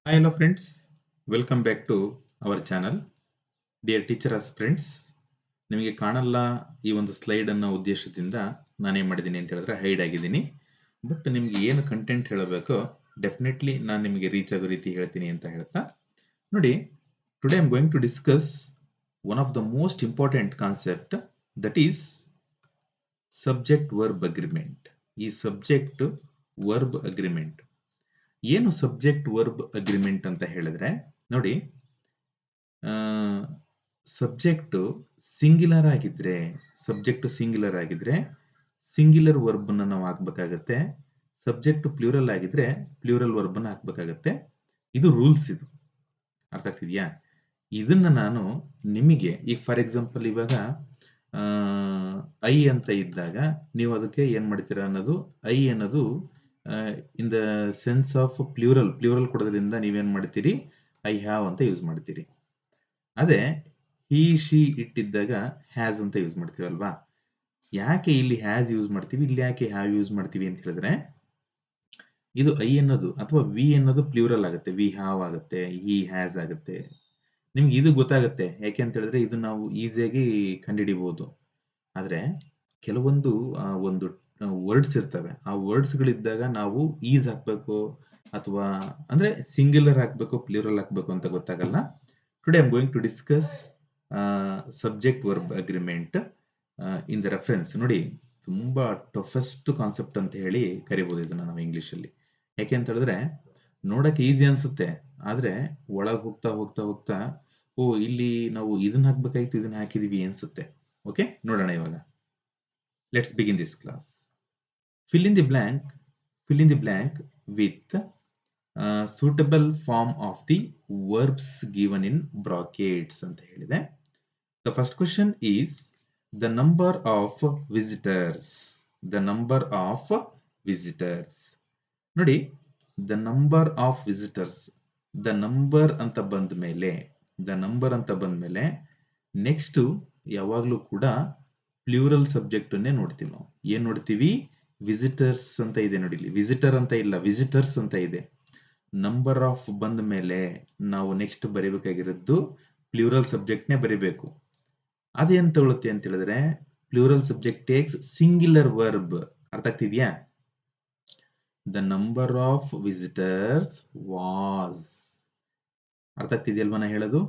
Hi, hello friends. Welcome back to our channel. Dear teacher aspirants, ನಿಮಗೆ ಕಾಣಲ್ಲ ಈ ಒಂದು ಸ್ಲೈಡ್ ಅನ್ನೋ ಉದ್ದೇಶದಿಂದ ನಾನೇನು ಮಾಡಿದ್ದೀನಿ ಅಂತ ಹೇಳಿದ್ರೆ ಹೈಡ್ ಆಗಿದ್ದೀನಿ. ಬಟ್ ನಿಮಗೆ ಏನು ಕಂಟೆಂಟ್ ಹೇಳಬೇಕೋ ಡೆಫಿನೆಟ್ಲಿ ನಾನು ನಿಮಗೆ ರೀಚ್ ಆಗೋ ರೀತಿ ಹೇಳ್ತೀನಿ ಅಂತ ಹೇಳ್ತಾ ನೋಡಿ, today I am going to discuss one of the most important concept, that is subject verb agreement. ಈ ಸಬ್ಜೆಕ್ಟ್ ವರ್ಬ್ ಅಗ್ರಿಮೆಂಟ್ ಏನು ಸಬ್ಜೆಕ್ಟ್ ವರ್ಬ್ ಅಗ್ರಿಮೆಂಟ್ ಅಂತ ಹೇಳಿದ್ರೆ ನೋಡಿ, ಸಬ್ಜೆಕ್ಟ್ ಸಿಂಗ್ಯುಲರ್ ಆಗಿದ್ರೆ ಸಿಂಗ್ಯುಲರ್ ವರ್ಬ್ ಅನ್ನ ನಾವು ಹಾಕ್ಬೇಕಾಗತ್ತೆ. ಸಬ್ಜೆಕ್ಟ್ ಪ್ಲೂರಲ್ ಆಗಿದ್ರೆ ಪ್ಲೂರಲ್ ವರ್ಬ್ ಅನ್ನ ಹಾಕ್ಬೇಕಾಗತ್ತೆ. ಇದು ರೂಲ್ಸ್. ಇದು ಅರ್ಥ ಆಗ್ತಿದ್ಯಾ? ಇದನ್ನ ನಾನು ನಿಮಗೆ ಈಗ ಫಾರ್ ಎಕ್ಸಾಂಪಲ್ ಇವಾಗ ಐ ಅಂತ ಇದ್ದಾಗ ನೀವು ಅದಕ್ಕೆ ಏನ್ ಮಾಡ್ತೀರಾ ಅನ್ನೋದು, ಐ ಅನ್ನೋದು in the sense of plural ಕೊಡೋದ್ರಿಂದ ನೀವೇನ್ ಮಾಡ್ತೀರಿ, ಐ ಹ್ಯಾವ್ ಅಂತ ಯೂಸ್ ಮಾಡ್ತೀರಿ. ಅದೇ ಹಿ ಶಿ ಇಟ್ಟಿದ್ದಾಗ ಹ್ಯಾಸ್ ಅಂತ ಯೂಸ್ ಮಾಡ್ತೀವಲ್ವಾ? ಯಾಕೆ ಇಲ್ಲಿ ಹ್ಯಾಸ್ ಯೂಸ್ ಮಾಡ್ತೀವಿ, ಇಲ್ಲಿ ಯಾಕೆ ಹ್ಯಾವ್ ಯೂಸ್ ಮಾಡ್ತೀವಿ ಅಂತ ಹೇಳಿದ್ರೆ, ಇದು ಐ ಅನ್ನೋದು ಅಥವಾ ವಿ ಅನ್ನೋದು ಪ್ಲೂರಲ್ ಆಗುತ್ತೆ, ವಿ ಹ್ಯಾವ್ ಆಗುತ್ತೆ, ಹಿ ಹ್ಯಾಸ್ ಆಗುತ್ತೆ. ನಿಮ್ಗೆ ಇದು ಗೊತ್ತಾಗುತ್ತೆ ಯಾಕೆ ಅಂತ ಹೇಳಿದ್ರೆ ಇದು ನಾವು ಈಸಿಯಾಗಿ ಕಂಡುಹಿಡಿಬಹುದು. ಆದ್ರೆ ಕೆಲವೊಂದು ಒಂದು ವರ್ಡ್ಸ್ ಇರ್ತವೆ, ಆ ವರ್ಡ್ಸ್ಗಳಿದ್ದಾಗ ನಾವು ಈಸ್ ಹಾಕ್ಬೇಕು ಅಥವಾ ಅಂದ್ರೆ ಸಿಂಗ್ಯುಲರ್ ಹಾಕ್ಬೇಕು ಪ್ಲೂರಲ್ ಹಾಕ್ಬೇಕು ಅಂತ ಗೊತ್ತಾಗಲ್ಲ. Today I am going to discuss subject verb agreement in the reference. ನೋಡಿ, ತುಂಬಾ ಟಫೆಸ್ಟ್ ಕಾನ್ಸೆಪ್ಟ್ ಅಂತ ಹೇಳಿ ಕರಿಬಹುದು ಇದನ್ನ ನಾವು ಇಂಗ್ಲಿಷ್ ಅಲ್ಲಿ. ಯಾಕೆ ಅಂತ ಹೇಳಿದ್ರೆ ನೋಡಕ್ಕೆ ಈಸಿ ಅನ್ಸುತ್ತೆ, ಆದ್ರೆ ಒಳಗೆ ಹೋಗ್ತಾ ಹೋಗ್ತಾ ಹೋಗ್ತಾ ಓ ಇಲ್ಲಿ ನಾವು ಇದನ್ನ ಹಾಕ್ಬೇಕಾಯ್ತು, ಇದನ್ನ ಹಾಕಿದೀವಿ ಅನ್ಸುತ್ತೆ. ಓಕೆ, ನೋಡೋಣ ಇವಾಗ. Let's begin this class. Fill in the blank with suitable form of the verbs given in brackets ಅಂತ ಹೇಳಿದೆ. The first question is the number of visitors. The number of visitors. ನೋಡಿ, the number of visitors. The number ಅಂತ ಬಂದ್ಮೇಲೆ next ಯಾವಾಗ್ಲೂ ಕೂಡ plural subject ಅನ್ನೇ ನೋಡ್ತೀವಿ ನಾವು. ಏನ್ ನೋಡ್ತೀವಿ? ವಿಸಿಟರ್ಸ್ ಅಂತ ಇದೆ ನೋಡಿ, ಇಲ್ಲಿ ವಿಸಿಟರ್ ಅಂತ ಇಲ್ಲ, ವಿಸಿಟರ್ಸ್ ಅಂತ ಇದೆ. ನಂಬರ್ ಆಫ್ ಬಂದ ಮೇಲೆ ನಾವು ನೆಕ್ಸ್ಟ್ ಬರೀಬೇಕಾಗಿರೋದು ಪ್ಲೂರಲ್ ಸಬ್ಜೆಕ್ಟ್ನೇ ಬರೀಬೇಕು. ಅದೇನ್ ತಗೊಳುತ್ತೆ ಅಂತ ಹೇಳಿದ್ರೆ plural subject takes singular verb. ಅರ್ಥ ಆಗ್ತಿದ್ಯಾ? The number of visitors was. ಅರ್ಥ ಆಗ್ತಿದೆಯಲ್ವಾ ನಾ ಹೇಳೋದು?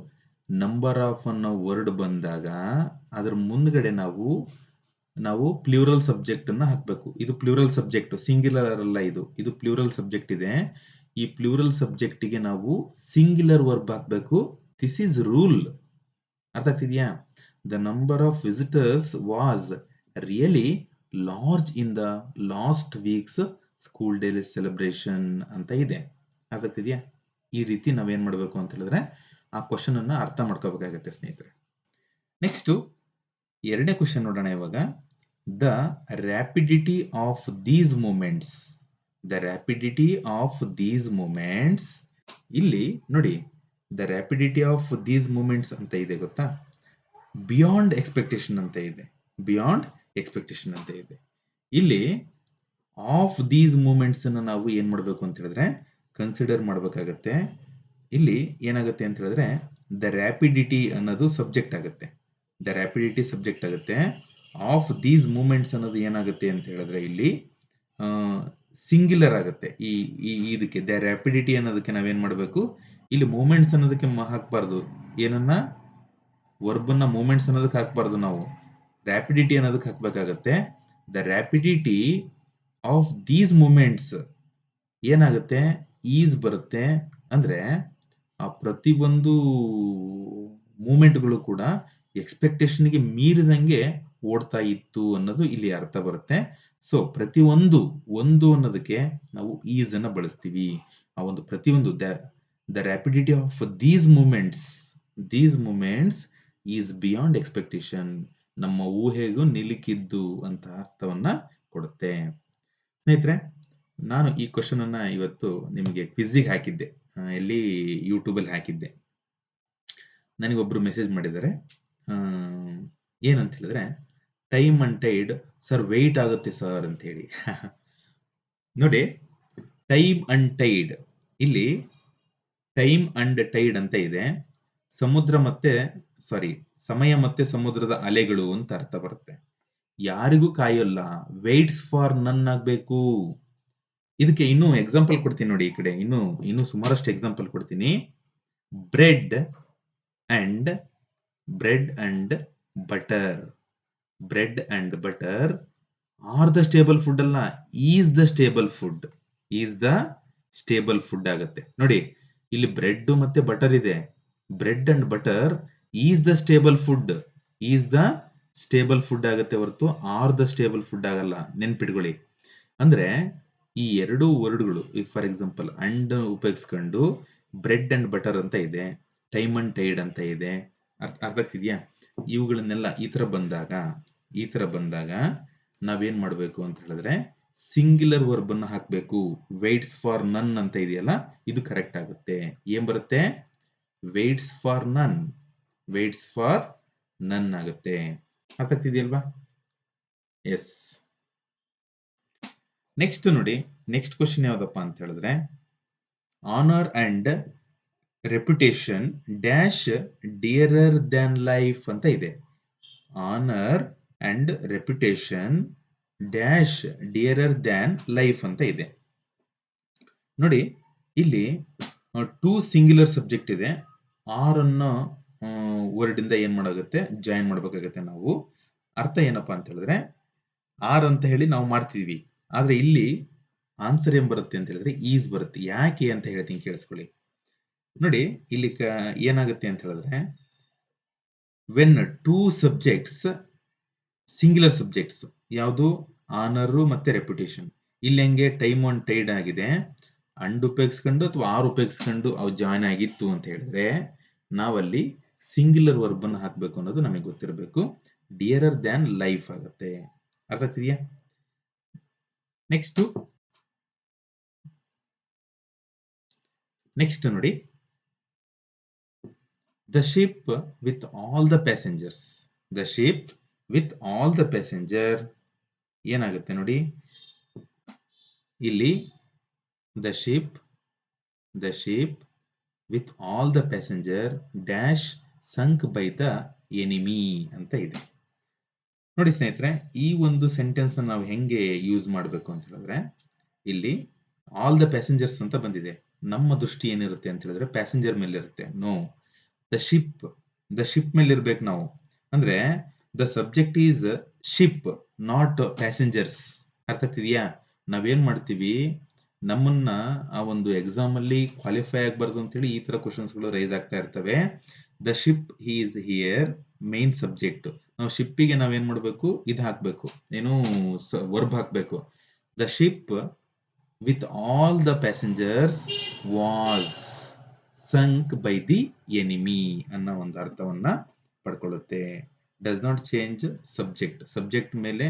ನಂಬರ್ ಆಫ್ ಅನ್ನೋ ವರ್ಡ್ ಬಂದಾಗ ಅದ್ರ ಮುಂದ್ಗಡೆ ನಾವು ಪ್ಲೂರಲ್ ಸಬ್ಜೆಕ್ಟ್ ಅನ್ನ ಹಾಕ್ಬೇಕು. ಇದು ಪ್ಲೂರಲ್ ಸಬ್ಜೆಕ್ಟ್, ಸಿಂಗ್ಯುಲರ್ ಅಲ್ಲ. ಇದು ಪ್ಲೂರಲ್ ಸಬ್ಜೆಕ್ಟ್ ಇದೆ. ಈ ಪ್ಲೂರಲ್ ಸಬ್ಜೆಕ್ಟ್ ಗೆ ನಾವು ಸಿಂಗ್ಯುಲರ್ ವರ್ಬ್ ಹಾಕ್ಬೇಕು. This is rule. ಅರ್ಥ ಆಗ್ತಿದ್ಯಾ? The number of visitors was really large in the last weeks school day celebration ಅಂತ ಇದೆ. ಅರ್ಥ ಆಗ್ತಿದ್ಯಾ? ಈ ರೀತಿ ನಾವೇನ್ ಮಾಡ್ಬೇಕು ಅಂತ ಹೇಳಿದ್ರೆ ಆ ಕ್ವಶನ್ ಅನ್ನ ಅರ್ಥ ಮಾಡ್ಕೋಬೇಕಾಗತ್ತೆ ಸ್ನೇಹಿತರೆ. ನೆಕ್ಸ್ಟ್ ಎರಡನೇ ಕ್ವಶನ್ ನೋಡೋಣ ಇವಾಗ. The rapidity of these movements. The rapidity of these movements. ಇಲ್ಲಿ ನೋಡಿ, the rapidity of these movements ಅಂತ ಇದೆ ಗೊತ್ತಾ? ಬಿಯಾಂಡ್ ಎಕ್ಸ್ಪೆಕ್ಟೇಷನ್ ಅಂತ ಇದೆ. ಬಿಯಾಂಡ್ ಎಕ್ಸ್ಪೆಕ್ಟೇಷನ್ ಅಂತ ಇದೆ. ಇಲ್ಲಿ ಆಫ್ ದೀಸ್ ಮೂಮೆಂಟ್ಸ್ ಅನ್ನು ನಾವು ಏನ್ ಮಾಡ್ಬೇಕು ಅಂತ ಹೇಳಿದ್ರೆ ಕನ್ಸಿಡರ್ ಮಾಡ್ಬೇಕಾಗತ್ತೆ. ಇಲ್ಲಿ ಏನಾಗುತ್ತೆ ಅಂತ ಹೇಳಿದ್ರೆ ದ ರ್ಯಾಪಿಡಿಟಿ ಅನ್ನೋದು ಸಬ್ಜೆಕ್ಟ್ ಆಗುತ್ತೆ. ದ ರ್ಯಾಪಿಡಿಟಿ ಸಬ್ಜೆಕ್ಟ್ ಆಗುತ್ತೆ. ಆಫ್ ದೀಸ್ ಮೂಮೆಂಟ್ಸ್ ಅನ್ನೋದು ಏನಾಗುತ್ತೆ ಅಂತ ಹೇಳಿದ್ರೆ ಇಲ್ಲಿ ಸಿಂಗ್ಯುಲರ್ ಆಗುತ್ತೆ. ಇದಕ್ಕೆ ದ ರ್ಯಾಪಿಡಿಟಿ ಅನ್ನೋದಕ್ಕೆ ನಾವೇನ್ ಮಾಡ್ಬೇಕು, ಇಲ್ಲಿ ಮೂಮೆಂಟ್ಸ್ ಅನ್ನೋದಕ್ಕೆ ಹಾಕ್ಬಾರ್ದು. ಏನನ್ನ? ವರ್ಬನ್ನ ಮೂಮೆಂಟ್ಸ್ ಅನ್ನೋದಕ್ಕೆ ಹಾಕ್ಬಾರ್ದು, ನಾವು ರ್ಯಾಪಿಡಿಟಿ ಅನ್ನೋದಕ್ಕೆ ಹಾಕ್ಬೇಕಾಗತ್ತೆ. The rapidity of these movements ಏನಾಗುತ್ತೆ, ಈಸ್ ಬರುತ್ತೆ. ಅಂದ್ರೆ ಆ ಪ್ರತಿಯೊಂದು ಮೂಮೆಂಟ್ಗಳು ಕೂಡ ಎಕ್ಸ್ಪೆಕ್ಟೇಷನ್ಗೆ ಮೀರಿದಂಗೆ ಓಡ್ತಾ ಇತ್ತು ಅನ್ನೋದು ಇಲ್ಲಿ ಅರ್ಥ ಬರುತ್ತೆ. ಸೊ ಪ್ರತಿಯೊಂದು ಅನ್ನೋದಕ್ಕೆ ನಾವು ಈಸ್ ಅನ್ನ ಬಳಸ್ತೀವಿ. ಆ ಒಂದು ಪ್ರತಿಯೊಂದು the rapidity of these movements is beyond expectation. ನಮ್ಮ ಊಹೆಗೂ ನಿಲುಕಿದ್ದು ಅಂತ ಅರ್ಥವನ್ನ ಕೊಡುತ್ತೆ. ಸ್ನೇಹಿತರೆ, ನಾನು ಈ ಕ್ವಶನ್ ಅನ್ನ ಇವತ್ತು ನಿಮಗೆ ಕ್ವಿಜ್ಗೆ ಹಾಕಿದ್ದೆ. ಎಲ್ಲಿ? ಯೂಟ್ಯೂಬ್ ಅಲ್ಲಿ ಹಾಕಿದ್ದೆ. ನನಗೊಬ್ರು ಮೆಸೇಜ್ ಮಾಡಿದ್ದಾರೆ. ಏನಂತ ಹೇಳಿದ್ರೆ, time and tide sir wait ಆಗುತ್ತೆ ಸರ್ ಅಂತ ಹೇಳಿ. ನೋಡಿ, ಟೈಮ್ ಅಂಡ್ ಟೈಡ್ ಇಲ್ಲಿ ಟೈಮ್ ಅಂಡ್ ಟೈಡ್ ಅಂತ ಇದೆ. ಸಮುದ್ರ ಮತ್ತೆ ಸಮಯ ಮತ್ತೆ ಸಮುದ್ರದ ಅಲೆಗಳು ಅಂತ ಅರ್ಥ ಬರುತ್ತೆ. ಯಾರಿಗೂ ಕಾಯೋಲ್ಲ, ವೇಟ್ಸ್ ಫಾರ್ ನನ್ ಆಗ್ಬೇಕು. ಇದಕ್ಕೆ ಇನ್ನೂ ಎಕ್ಸಾಂಪಲ್ ಕೊಡ್ತೀನಿ ನೋಡಿ. ಈ ಕಡೆ ಇನ್ನೂ ಸುಮಾರಷ್ಟು ಎಕ್ಸಾಂಪಲ್ ಕೊಡ್ತೀನಿ. Bread and butter. Bread and butter are the stable food ಅಲ್ಲ, ಈಸ್ ದ ಸ್ಟೇಬಲ್ ಫುಡ್ ಆಗುತ್ತೆ. ನೋಡಿ, ಇಲ್ಲಿ ಬ್ರೆಡ್ ಮತ್ತೆ ಬಟರ್ ಇದೆ. Bread and butter is the stable food ಆಗುತ್ತೆ ಹೊರತು ಆರ್ ದ ಸ್ಟೇಬಲ್ ಫುಡ್ ಆಗಲ್ಲ. ನೆನ್ಪಿಟ್ಕೊಳ್ಳಿ. ಅಂದ್ರೆ ಈ ಎರಡು ವರ್ಡ್ಗಳು, ಫಾರ್ ಎಕ್ಸಾಂಪಲ್ ಅಂಡ್ ಉಪಯೋಗಿಸ್ಕೊಂಡು ಬ್ರೆಡ್ ಅಂಡ್ ಬಟರ್ ಅಂತ ಇದೆ, ಟೈಮ್ ಅಂಡ್ ಟೈಡ್ ಅಂತ ಇದೆ. ಅರ್ಥ ಆಗ್ತಿದ್ಯಾ? ಇವುಗಳನ್ನೆಲ್ಲ ಈ ತರ ಬಂದಾಗ ನಾವೇನ್ ಮಾಡ್ಬೇಕು ಅಂತ ಹೇಳಿದ್ರೆ ಸಿಂಗ್ಯುಲರ್ ವರ್ಬ್ ಅನ್ನ ಹಾಕ್ಬೇಕು. ವೇಟ್ಸ್ ಫಾರ್ ನನ್ ಅಂತ ಇದೆಯಲ್ಲ, ಇದು ಕರೆಕ್ಟ್ ಆಗುತ್ತೆ. ಏನ್ ಬರುತ್ತೆ? ವೇಟ್ಸ್ ಫಾರ್ ನನ್ ಆಗುತ್ತೆ. ಅರ್ಥ ಆಗ್ತಿದೆಯಲ್ವಾ? ಎಸ್. ನೆಕ್ಸ್ಟ್ ನೋಡಿ, ನೆಕ್ಸ್ಟ್ ಕ್ವಶನ್ ಯಾವ್ದಪ್ಪ ಅಂತ ಹೇಳಿದ್ರೆ, honour and reputation dash dearer than life ಅಂತ ಇದೆ. Honour and reputation dash dearer than life ಅಂತ ಇದೆ. ನೋಡಿ, ಇಲ್ಲಿ ಟೂ ಸಿಂಗ್ಯುಲರ್ ಸಬ್ಜೆಕ್ಟ್ ಇದೆ. ಆರ್ ಅನ್ನೋ ವರ್ಡ್ ಇಂದ ಏನ್ ಮಾಡಾಗುತ್ತೆ? ಜಾಯಿನ್ ಮಾಡ್ಬೇಕಾಗತ್ತೆ ನಾವು. ಅರ್ಥ ಏನಪ್ಪಾ ಅಂತ ಹೇಳಿದ್ರೆ, ಆರ್ ಅಂತ ಹೇಳಿ ನಾವು ಮಾಡ್ತೀವಿ. ಆದ್ರೆ ಇಲ್ಲಿ ಆನ್ಸರ್ ಏನ್ ಬರುತ್ತೆ ಅಂತ ಹೇಳಿದ್ರೆ ಈಸ್ ಬರುತ್ತೆ. ಯಾಕೆ ಅಂತ ಹೇಳ್ತೀನಿ, ಕೇಳಿಸ್ಕೊಳ್ಳಿ. ನೋಡಿ, ಇಲ್ಲಿ ಏನಾಗುತ್ತೆ ಅಂತ ಹೇಳಿದ್ರೆ, when two subjects, singular subjects ಯಾವುದು? ಆನರ್ ಮತ್ತೆ ರೆಪ್ಯುಟೇಷನ್. ಇಲ್ಲಿ ಹೆಂಗೆ ಟೈಮ್ ಅಂಡ್ ಟೈಡ್ ಆಗಿದೆ, ಅಂಡ್ ಉಪಯೋಗಿಸ್ಕೊಂಡು ಅಥವಾ ಆರ್ ಉಪಯೋಗಿಸ್ಕೊಂಡು ಅವು ಜಾಯಿನ್ ಆಗಿತ್ತು ಅಂತ ಹೇಳಿದ್ರೆ ನಾವಲ್ಲಿ ಸಿಂಗ್ಯುಲರ್ ವರ್ಬ್ ಅನ್ನು ಹಾಕ್ಬೇಕು ಅನ್ನೋದು ನಮಗೆ ಗೊತ್ತಿರಬೇಕು. ಡಿಯರರ್ ದ್ಯಾನ್ ಲೈಫ್ ಆಗುತ್ತೆ. ಅರ್ಥ ಆಗ್ತಿದೆಯಾ? ನೆಕ್ಸ್ಟ್ ನೋಡಿ, the ship with all the passengers. The ship with all the passenger ಏನಾಗುತ್ತೆ ನೋಡಿ, ಇಲ್ಲಿ the ship with all the passenger dash sunk by the enemy ಅಂತ ಇದೆ. ನೋಡಿ ಸ್ನೇಹಿತರೆ, ಈ ಒಂದು ಸೆಂಟೆನ್ಸ್ ನಾವು ಹೆಂಗೆ ಯೂಸ್ ಮಾಡಬೇಕು ಅಂತ ಹೇಳಿದ್ರೆ, ಇಲ್ಲಿ ಆಲ್ ದ ಪ್ಯಾಸೆಂಜರ್ಸ್ ಅಂತ ಬಂದಿದೆ. ನಮ್ಮ ದೃಷ್ಟಿ ಏನಿರುತ್ತೆ ಅಂತ ಹೇಳಿದ್ರೆ ಪ್ಯಾಸೆಂಜರ್ ಮೇಲೆ ಇರುತ್ತೆ. ನೋ, ದ ಶಿಪ್ ಮೇಲೆ ಇರ್ಬೇಕು ನಾವು. ಅಂದ್ರೆ the subject is ship, not passengers. ಅರ್ಥ ಆಗ್ತಿದ್ಯಾ? ನಾವೇನ್ ಮಾಡ್ತೀವಿ, ನಮ್ಮನ್ನ ಆ ಒಂದು ಎಕ್ಸಾಮ್ ಅಲ್ಲಿ ಕ್ವಾಲಿಫೈ ಆಗಬಾರ್ದು ಅಂತ ಹೇಳಿ ಈ ತರ ಕ್ವಶನ್ಸ್ ಗಳು ರೈಸ್ ಆಗ್ತಾ ಇರ್ತವೆ. The ship is here main subject. ನಾವು ಶಿಪ್ಪಿಗೆ ನಾವೇನ್ ಮಾಡ್ಬೇಕು? ಇದು ಹಾಕ್ಬೇಕು, ಏನು ವರ್ಬ್ ಹಾಕ್ಬೇಕು. The ship with all the passengers was sunk by the enemy ಅನ್ನೋ ಒಂದು ಅರ್ಥವನ್ನ ಪಡ್ಕೊಳ್ಳುತ್ತೆ. ಡಸ್ ನಾಟ್ ಚೇಂಜ್ ಸಬ್ಜೆಕ್ಟ್ ಮೇಲೆ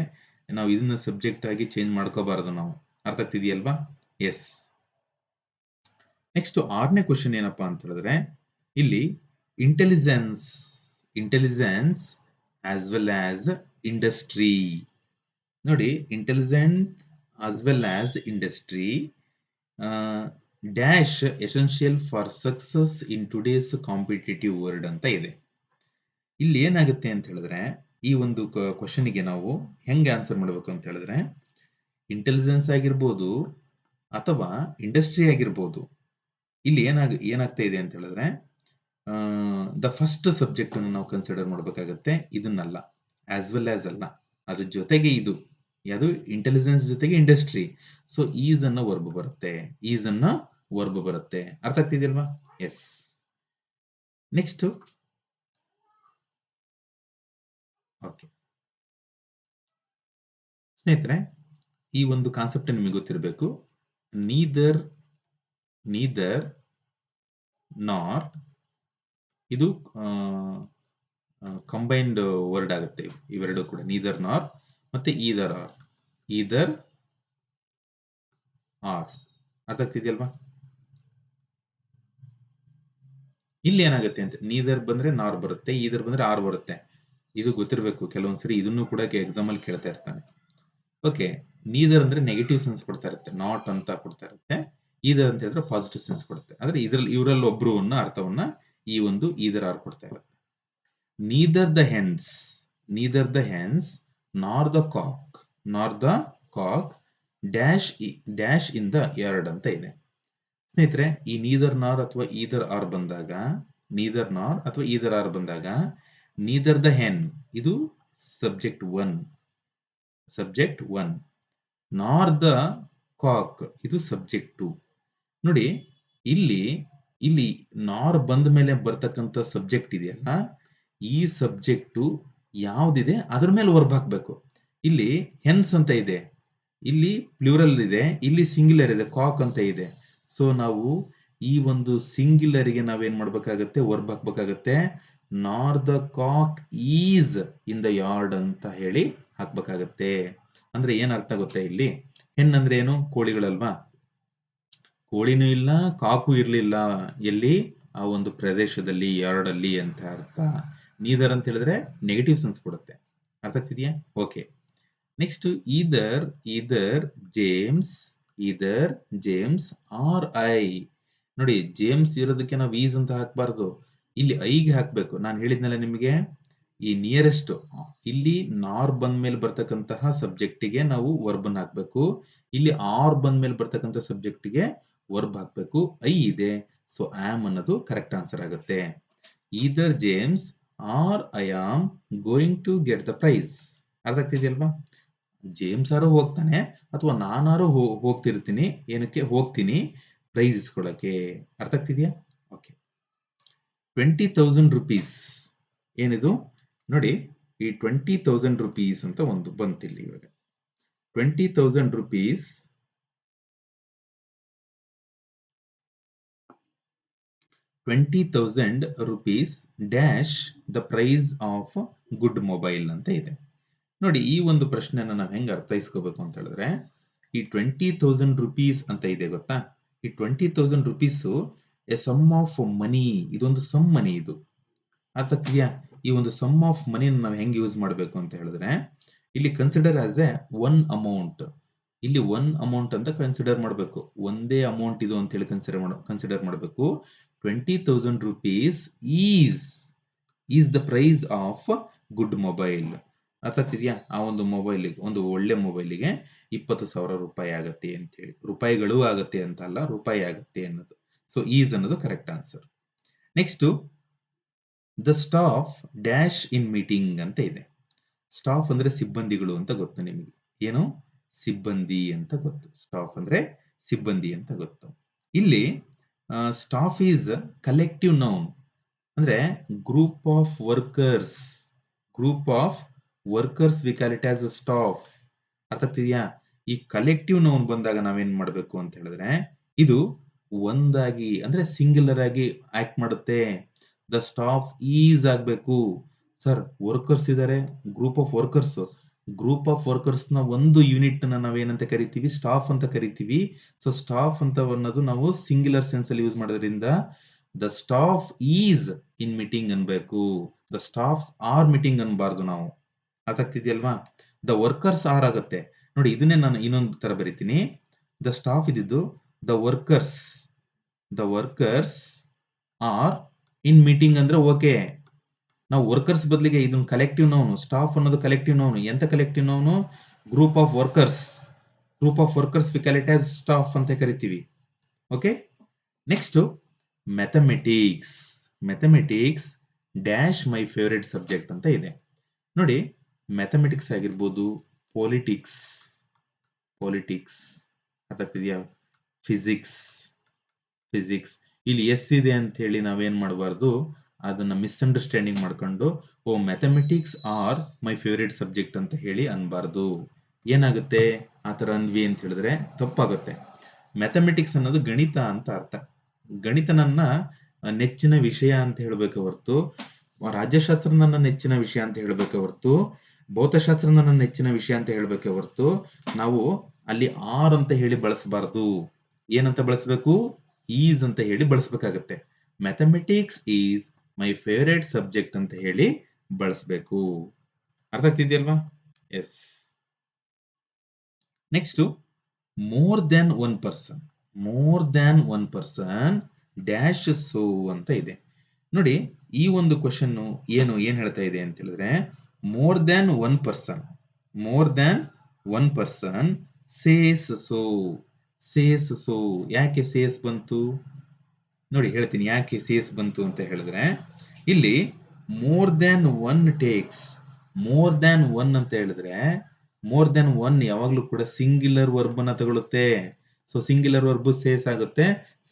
ನಾವು ಇದನ್ನ ಸಬ್ಜೆಕ್ಟ್ ಆಗಿ ಚೇಂಜ್ ಮಾಡ್ಕೋಬಾರದು ನಾವು. ಅರ್ಥ ಆಗ್ತಿದೆಯಲ್ವಾ? ಎಸ್. ನೆಕ್ಸ್ಟ್ 6ನೇ ಕ್ವಶನ್ ಏನಪ್ಪಾ ಅಂತ ಹೇಳಿದ್ರೆ, ಇಲ್ಲಿ intelligence as well as industry. ನೋಡಿ, intelligence as well as industry dash essential for success in today's competitive world ಅಂತ ಇದೆ. ಇಲ್ಲಿ ಏನಾಗುತ್ತೆ ಅಂತ ಹೇಳಿದ್ರೆ, ಈ ಒಂದು ಕ್ವಶನ್ಗೆ ನಾವು ಹೆಂಗೆ ಆನ್ಸರ್ ಮಾಡಬೇಕು ಅಂತ ಹೇಳಿದ್ರೆ, ಇಂಟೆಲಿಜೆನ್ಸ್ ಆಗಿರ್ಬೋದು ಅಥವಾ ಇಂಡಸ್ಟ್ರಿ ಆಗಿರ್ಬೋದು. ಇಲ್ಲಿ ಏನಾಗ್ತಾ ಇದೆ ಅಂತ ಹೇಳಿದ್ರೆ, ದ ಫಸ್ಟ್ ಸಬ್ಜೆಕ್ಟ್ ಅನ್ನು ನಾವು ಕನ್ಸಿಡರ್ ಮಾಡಬೇಕಾಗತ್ತೆ, ಇದನ್ನಲ್ಲ. ಆಸ್ ವೆಲ್ ಆಸ್ ಅಲ್ಲ, ಅದ್ರ ಜೊತೆಗೆ ಇದು ಯಾವುದು? ಇಂಟೆಲಿಜೆನ್ಸ್ ಜೊತೆಗೆ ಇಂಡಸ್ಟ್ರಿ. ಸೊ ಈಸ್ ಅನ್ನೋ ವರ್ಬ್ ಬರುತ್ತೆ. ಅರ್ಥ ಆಗ್ತಿದೆಯಲ್ವಾ? ಎಸ್. ನೆಕ್ಸ್ಟ್, ಓಕೆ ಸ್ನೇಹಿತರೆ, ಈ ಒಂದು ಕಾನ್ಸೆಪ್ಟ್ ನಿಮಗೆ ಗೊತ್ತಿರಬೇಕು. ನೀದರ್ ನಾರ್, ಇದು ಕಂಬೈನ್ಡ್ ವರ್ಡ್ ಆಗುತ್ತೆ. ಇವೆರಡು ಕೂಡ ನೀದರ್ ನಾರ್ ಮತ್ತೆ ಈದರ್ ಆರ್. ಅರ್ಥ ಆಗ್ತಿದೆಯಲ್ವಾ? ಇಲ್ಲಿ ಏನಾಗುತ್ತೆ ಅಂತ, ನೀದರ್ ಬಂದ್ರೆ ನಾರ್ ಬರುತ್ತೆ, ಈದರ್ ಬಂದ್ರೆ ಆರ್ ಬರುತ್ತೆ. ಇದು ಗೊತ್ತಿರಬೇಕು. ಕೆಲವೊಂದ್ಸರಿ ಇದನ್ನು ಕೂಡ ಎಕ್ಸಾಮ್ ಅಲ್ಲಿ ಕೇಳ್ತಾ ಇರ್ತಾನೆ. ಓಕೆ, ನೀದರ್ ಅಂದ್ರೆ ನೆಗೆಟಿವ್ ಸೆನ್ಸ್ ಕೊಡ್ತಾ ಇರುತ್ತೆ, ನಾಟ್ ಅಂತ ಕೊಡ್ತಾ ಇರುತ್ತೆ. ಈದರ್ ಅಂತ ಹೇಳಿದ್ರೆ ಪಾಸಿಟಿವ್ ಸೆನ್ಸ್ ಕೊಡುತ್ತೆ. ಅಂದ್ರೆ ಇವರಲ್ಲಿ ಒಬ್ರು ಅರ್ಥವನ್ನ ಈ ಒಂದು ಈದರ್ ಆರ್ ಕೊಡ್ತಾ ಇರುತ್ತೆ. Neither the hens, neither the hens nor the cock, nor the cock dash in the yard ಅಂತ ಇದೆ. ಸ್ನೇಹಿತರೆ, ಈ ನೀದರ್ ನಾರ್ ಅಥವಾ ಈದರ್ ಆರ್ ಬಂದಾಗ, ನೀದರ್ ನಾರ್ ಅಥವಾ ಈದರ್ ಆರ್ ಬಂದಾಗ, ನೀದರ್ ದ ಹೆನ್ ಇದು ಸಬ್ಜೆಕ್ಟ್ 1, ಸಬ್ಜೆಕ್ಟ್ 1, ನಾರ್ ದ ಕಾಕ್ ಇದು ಸಬ್ಜೆಕ್ಟ್ 2. ನೋಡಿ, ಇಲ್ಲಿ ಇಲ್ಲಿ ನಾರ್ ಬಂದ ಮೇಲೆ ಬರ್ತಕ್ಕಂಥ ಸಬ್ಜೆಕ್ಟ್ ಇದೆಯಲ್ಲ, ಈ ಸಬ್ಜೆಕ್ಟು ಯಾವ್ದಿದೆ ಅದ್ರ ಮೇಲೆ ವರ್ಬ್ ಹಾಕ್ಬೇಕು. ಇಲ್ಲಿ ಹೆನ್ಸ್ ಅಂತ ಇದೆ, ಇಲ್ಲಿ ಪ್ಲೂರಲ್ ಇದೆ, ಇಲ್ಲಿ ಸಿಂಗ್ಯುಲರ್ ಇದೆ, ಕಾಕ್ ಅಂತ ಇದೆ. ಸೊ ನಾವು ಈ ಒಂದು ಸಿಂಗ್ಯುಲರ್ಗೆ ನಾವೇನ್ ಮಾಡ್ಬೇಕಾಗತ್ತೆ, ವರ್ಬ್ ಹಾಕ್ಬೇಕಾಗತ್ತೆ. Nor the cock is in the yard ಅಂತ ಹೇಳಿ ಹಾಕ್ಬೇಕಾಗತ್ತೆ. ಅಂದ್ರೆ ಏನ್ ಅರ್ಥ ಗೊತ್ತಾ, ಇಲ್ಲಿ ಹೆಣ್ ಅಂದ್ರೆ ಏನು, ಕೋಳಿಗಳಲ್ವಾ, ಕೋಳಿನೂ ಇಲ್ಲ ಕಾಕು ಇರ್ಲಿಲ್ಲ ಎಲ್ಲಿ, ಆ ಒಂದು ಪ್ರದೇಶದಲ್ಲಿ, ಯಾರ್ಡ್ ಅಲ್ಲಿ ಅಂತ ಅರ್ಥ. ನೀದರ್ ಅಂತ ಹೇಳಿದ್ರೆ ನೆಗೆಟಿವ್ ಸೆನ್ಸ್ ಕೊಡುತ್ತೆ. ಅರ್ಥ ಆಗ್ತಿದ್ಯಾ? Okay. Next either, either James, either James or I. ನೋಡಿ, ಜೇಮ್ಸ್ ಇರೋದಕ್ಕೆ ನಾವು ಈಸ್ ಅಂತ ಹಾಕ್ಬಾರ್ದು, ಇಲ್ಲಿ ಐಗೆ ಹಾಕ್ಬೇಕು. ನಾನು ಹೇಳಿದ್ನಲ್ಲ ನಿಮಗೆ, ಈ ನಿಯರೆಸ್ಟ್ ಇಲ್ಲಿ ನಾರ್ ಬಂದ ಮೇಲೆ ಬರ್ತಕ್ಕಂತಹ ಸಬ್ಜೆಕ್ಟಿಗೆ ನಾವು ವರ್ಬ್ ಹಾಕ್ಬೇಕು. ಇಲ್ಲಿ ಆರ್ ಬಂದ ಮೇಲೆ ಬರ್ತಕ್ಕಂಥ ಸಬ್ಜೆಕ್ಟಿಗೆ ವರ್ಬ್ ಹಾಕ್ಬೇಕು. ಐ ಇದೆ, ಸೊ ಆಮ್ ಅನ್ನೋದು ಕರೆಕ್ಟ್ ಆನ್ಸರ್ ಆಗುತ್ತೆ. Either James or I am going to get the prize. ಅರ್ಥ ಆಗ್ತಿದೆಯಲ್ವಾ? ಜೇಮ್ಸ್ ಆರು ಹೋಗ್ತಾನೆ ಅಥವಾ ನಾನಾರು ಹೋಗ್ತಿರ್ತೀನಿ, ಏನಕ್ಕೆ ಹೋಗ್ತೀನಿ, ಪ್ರೈಸ್ ಇಸ್ಕೊಳ್ಳೋಕೆ. ಅರ್ಥ ಆಗ್ತಿದ್ಯಾ? ಓಕೆ. 20,000 rupees ಏನಿದು ನೋಡಿ, ಈ 20,000 rupees ಅಂತ ಒಂದು ಬಂತಿಲ್ಲಿ. ಇವಾಗ 20,000 rupees, 20,000 rupees dash the price of good mobile ಅಂತ ಇದೆ. ನೋಡಿ, ಈ ಒಂದು ಪ್ರಶ್ನೆನ ನಾವು ಹೆಂಗೆ ಅರ್ಥೈಸ್ಕೋಬೇಕು ಅಂತ ಹೇಳಿದ್ರೆ, ಈ 20,000 rupees ಅಂತ ಇದೆ ಗೊತ್ತಾ, ಈ 20,000 rupees a sum of money, ಇದೊಂದು ಸಮ್ ಮನಿ ಇದು. ಅರ್ಥ ಆಗ್ತಿದ್ಯಾ? ಈ ಒಂದು ಸಮ್ ಆಫ್ ಮನಿ ನಾವು ಹೆಂಗೆ ಯೂಸ್ ಮಾಡಬೇಕು ಅಂತ ಹೇಳಿದ್ರೆ, ಇಲ್ಲಿ consider as A one amount, ಇಲ್ಲಿ ಒನ್ ಅಮೌಂಟ್ ಅಂತ ಕನ್ಸಿಡರ್ ಮಾಡಬೇಕು. ಒಂದೇ ಅಮೌಂಟ್ ಇದು ಅಂತ ಹೇಳಿ ಕನ್ಸಿಡರ್ ಮಾಡಬೇಕು. 20,000 rupees is the price of good mobile. ಅರ್ಥ ಆಗ್ತಿದ್ಯಾ? ಆ ಒಂದು ಮೊಬೈಲಿಗೆ, ಒಂದು ಒಳ್ಳೆ ಮೊಬೈಲಿಗೆ 20,000 ರೂಪಾಯಿ ಆಗತ್ತೆ ಅಂತ ಹೇಳಿ, ರೂಪಾಯಿಗಳು ಆಗತ್ತೆ ಅಂತ ಅಲ್ಲ, ರೂಪಾಯಿ ಆಗತ್ತೆ ಅನ್ನೋದು. ಸೊ ಈಸ್ ಅನ್ನೋದು correct answer. Next, the staff dash in meeting ಅಂತ ಇದೆ. ಸ್ಟಾಫ್ ಅಂದ್ರೆ ಸಿಬ್ಬಂದಿಗಳು ಅಂತ ಗೊತ್ತು ನಿಮಗೆ, ಏನು ಸಿಬ್ಬಂದಿ ಅಂತ ಗೊತ್ತು. ಸ್ಟಾಫ್ ಅಂದ್ರೆ ಸಿಬ್ಬಂದಿ ಅಂತ ಗೊತ್ತು. ಇಲ್ಲಿ ಸ್ಟಾಫ್ ಈಸ್ ಕಲೆಕ್ಟಿವ್ ನೌನ್, ಅಂದ್ರೆ group of workers, group of workers we call it as a staff. ಅರ್ಥ ಆಗ್ತಿದ್ಯಾ? ಈ ಕಲೆಕ್ಟಿವ್ ನೌನ್ ಬಂದಾಗ ನಾವೇನ್ ಮಾಡ್ಬೇಕು ಅಂತ ಹೇಳಿದ್ರೆ, ಇದು ಒಂದಾಗಿ ಅಂದ್ರೆ ಸಿಂಗ್ಯುಲರ್ ಆಗಿ ಆಕ್ಟ್ ಮಾಡುತ್ತೆ. ದ ಸ್ಟಾಫ್ ಈಸ್ ಆಗ್ಬೇಕು. ಸರ್, ವರ್ಕರ್ಸ್ ಇದಾರೆ, group of workers, group of workers ನ ಒಂದು ಯೂನಿಟ್ ನಾವೇನಂತ ಕರಿತೀವಿ, ಸ್ಟಾಫ್ ಅಂತ ಕರಿತೀವಿ. ಸೊ ಸ್ಟಾಫ್ ಅಂತ ಅನ್ನೋದು ನಾವು ಸಿಂಗ್ಯುಲರ್ ಸೆನ್ಸ್ ಅಲ್ಲಿ ಯೂಸ್ ಮಾಡೋದ್ರಿಂದ the staff is in meeting ಅನ್ಬೇಕು, ದ ಸ್ಟಾಫ್ಸ್ ಆರ್ ಮೀಟಿಂಗ್ ಅನ್ಬಾರ್ದು ನಾವು. ಅರ್ಥ ಆಗ್ತಿದ್ಯಲ್ವಾ? ದ ವರ್ಕರ್ಸ್ ಆರ್ ಆಗುತ್ತೆ. ನೋಡಿ, ಇದನ್ನೇ ನಾನು ಇನ್ನೊಂದು ತರ ಬರಿತೀನಿ. ದ ಸ್ಟಾಫ್ ಇದ್ದಿದ್ದು the workers, the workers R in meeting ಅಂದ್ರೆ ಓಕೆ. ನಾವು ವರ್ಕರ್ಸ್ ಬದಲಿಗೆ ಇದನ್ನ ಕಲೆಕ್ಟಿವ್ ನೌನು, ಸ್ಟಾಫ್ ಅನ್ನೋದು ಕಲೆಕ್ಟಿವ್ ನೌನು. ಎಂತ collective noun? Group of workers, group of workers we call it as staff ಅಂತ ಕರಿತೀವಿ. Okay. Next, mathematics, mathematics dash ಮೈ favourite subject ಅಂತ ಇದೆ. ನೋಡಿ, ಮ್ಯಾಥಮೆಟಿಕ್ಸ್ ಆಗಿರ್ಬೋದು, ಪೊಲಿಟಿಕ್ಸ್, ಪೊಲಿಟಿಕ್ಸ್ ಅರ್ಥ ಆಗ್ತಿದ್ಯಾ, ಫಿಸಿಕ್ಸ್, ಫಿಸಿಕ್ಸ್. ಇಲ್ಲಿ ಎಸ್ ಇದೆ ಅಂತ ಹೇಳಿ ನಾವೇನ್ ಮಾಡಬಾರ್ದು, ಅದನ್ನ ಮಿಸ್ಅಂಡರ್ಸ್ಟ್ಯಾಂಡಿಂಗ್ ಮಾಡ್ಕೊಂಡು oh mathematics are my favourite subject ಅಂತ ಹೇಳಿ ಅನ್ಬಾರ್ದು. ಏನಾಗುತ್ತೆ ಆ ತರ ಅಂದ್ವಿ ಅಂತ ಹೇಳಿದ್ರೆ ತಪ್ಪಾಗುತ್ತೆ. ಮ್ಯಾಥಮೆಟಿಕ್ಸ್ ಅನ್ನೋದು ಗಣಿತ ಅಂತ ಅರ್ಥ. ಗಣಿತ ನನ್ನ ನೆಚ್ಚಿನ ವಿಷಯ ಅಂತ ಹೇಳಬೇಕು ಹೊರತು, ರಾಜ್ಯಶಾಸ್ತ್ರ ನನ್ನ ನೆಚ್ಚಿನ ವಿಷಯ ಅಂತ ಹೇಳಬೇಕು ಹೊರತು, ಭೌತಶಾಸ್ತ್ರ ನನ್ನ ನೆಚ್ಚಿನ ವಿಷಯ ಅಂತ ಹೇಳಬೇಕೆ ಹೊರತು, ನಾವು ಅಲ್ಲಿ ಆರ್ ಅಂತ ಹೇಳಿ ಬಳಸಬಾರದು. ಏನಂತ ಬಳಸಬೇಕು? ಈಸ್ ಅಂತ ಹೇಳಿ ಬಳಸಬೇಕಾಗತ್ತೆ. Mathematics is my favourite subject ಅಂತ ಹೇಳಿ ಬಳಸಬೇಕು. ಅರ್ಥ ಆಗ್ತಿದ್ಯಲ್ವಾ? Yes. Next, more than one person. More than one person dash so ಅಂತ ಇದೆ. ನೋಡಿ, ಈ ಒಂದು ಕ್ವಶನ್ ಏನ್ ಹೇಳ್ತಾ ಇದೆ ಅಂತ ಹೇಳಿದ್ರೆ, more than one person, more than one person says so. Says so, ಯಾಕೆ ಸೇಸ್ ಬಂತು ನೋಡಿ, ಹೇಳ್ತೀನಿ ಯಾಕೆ ಸೇಸ್ ಬಂತು ಅಂತ ಹೇಳಿದ್ರೆ, ಇಲ್ಲಿ more than one takes, more than one ಅಂತ ಹೇಳಿದ್ರೆ, ಮೋರ್ ದ್ಯಾನ್ ಒನ್ ಯಾವಾಗ್ಲೂ ಕೂಡ ಸಿಂಗ್ಯುಲರ್ ವರ್ಬ್ ಅನ್ನ ತಗೊಳುತ್ತೆ. ಸೊ ಸಿಂಗ್ಯುಲರ್ ವರ್ಬ್ ಸೇಸ್ ಆಗುತ್ತೆ,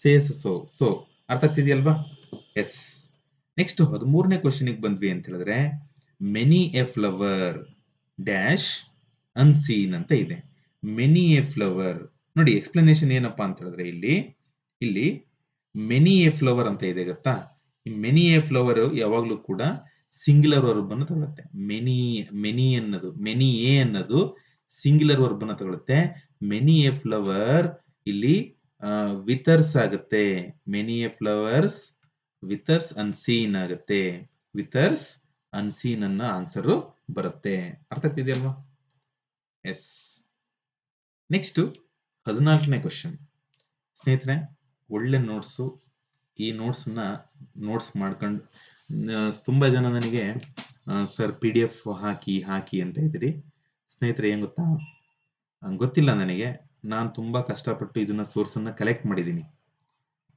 ಸೇಸ್ ಸೋ. ಸೊ ಅರ್ಥ ಆಗ್ತಿದೆಯಲ್ವಾ? ಎಸ್. ನೆಕ್ಸ್ಟ್ 13ನೇ ಕ್ವಶನ್ಗೆ ಬಂದ್ವಿ ಅಂತ ಹೇಳಿದ್ರೆ, many a flower dash unseen ಅಂತ ಇದೆ. ಮೆನಿ ಎ ಫ್ಲವರ್, ನೋಡಿ ಎಕ್ಸ್ಪ್ಲನೇಷನ್ ಏನಪ್ಪಾ ಅಂತ ಹೇಳಿದ್ರೆ, ಇಲ್ಲಿ ಮೆನಿ ಎ ಫ್ಲವರ್ ಅಂತ ಇದೆ ಗೊತ್ತಾ. ಮೆನಿ ಎ ಫ್ಲವರ್ ಯಾವಾಗ್ಲೂ ಕೂಡ ಸಿಂಗ್ಯುಲರ್ ವರ್ಬ್ ಅನ್ನು ತಗೊಳುತ್ತೆ. ಮೆನಿ ಎ ಅನ್ನೋದು ಸಿಂಗ್ಯುಲರ್ ವರ್ಬ್ ಅನ್ನು ತಗೊಳುತ್ತೆ. ಮೆನಿ ಎ ಫ್ಲವರ್ ಇಲ್ಲಿ ವಿತರ್ಸ್ ಆಗುತ್ತೆ. Many a flowers withers unseen ಆಗುತ್ತೆ. ವಿತರ್ಸ್ ಅನ್ಸೀನ್ ಅನ್ನ ಆನ್ಸರ್ ಬರುತ್ತೆ. ಅರ್ಥ ಆಗ್ತಿದೆಯಲ್ವಾ? ಎಸ್. ನೆಕ್ಸ್ಟ್ 14ನೇ ಕ್ವಶನ್. ಸ್ನೇಹಿತರೆ, ಒಳ್ಳೆ ನೋಟ್ಸು. ಈ ನೋಟ್ಸ್ ಮಾಡ್ಕೊಂಡು ತುಂಬಾ ಜನ ನನಗೆ ಸರ್ PDF ಹಾಕಿ ಅಂತ ಇದ್ದೀರಿ. ಸ್ನೇಹಿತರೆ, ಏನ್ ಗೊತ್ತಾ, ಗೊತ್ತಿಲ್ಲ ನನಗೆ. ನಾನು ತುಂಬಾ ಕಷ್ಟಪಟ್ಟು ಇದನ್ನ ಸೋರ್ಸ್ ಅನ್ನ ಕಲೆಕ್ಟ್ ಮಾಡಿದ್ದೀನಿ.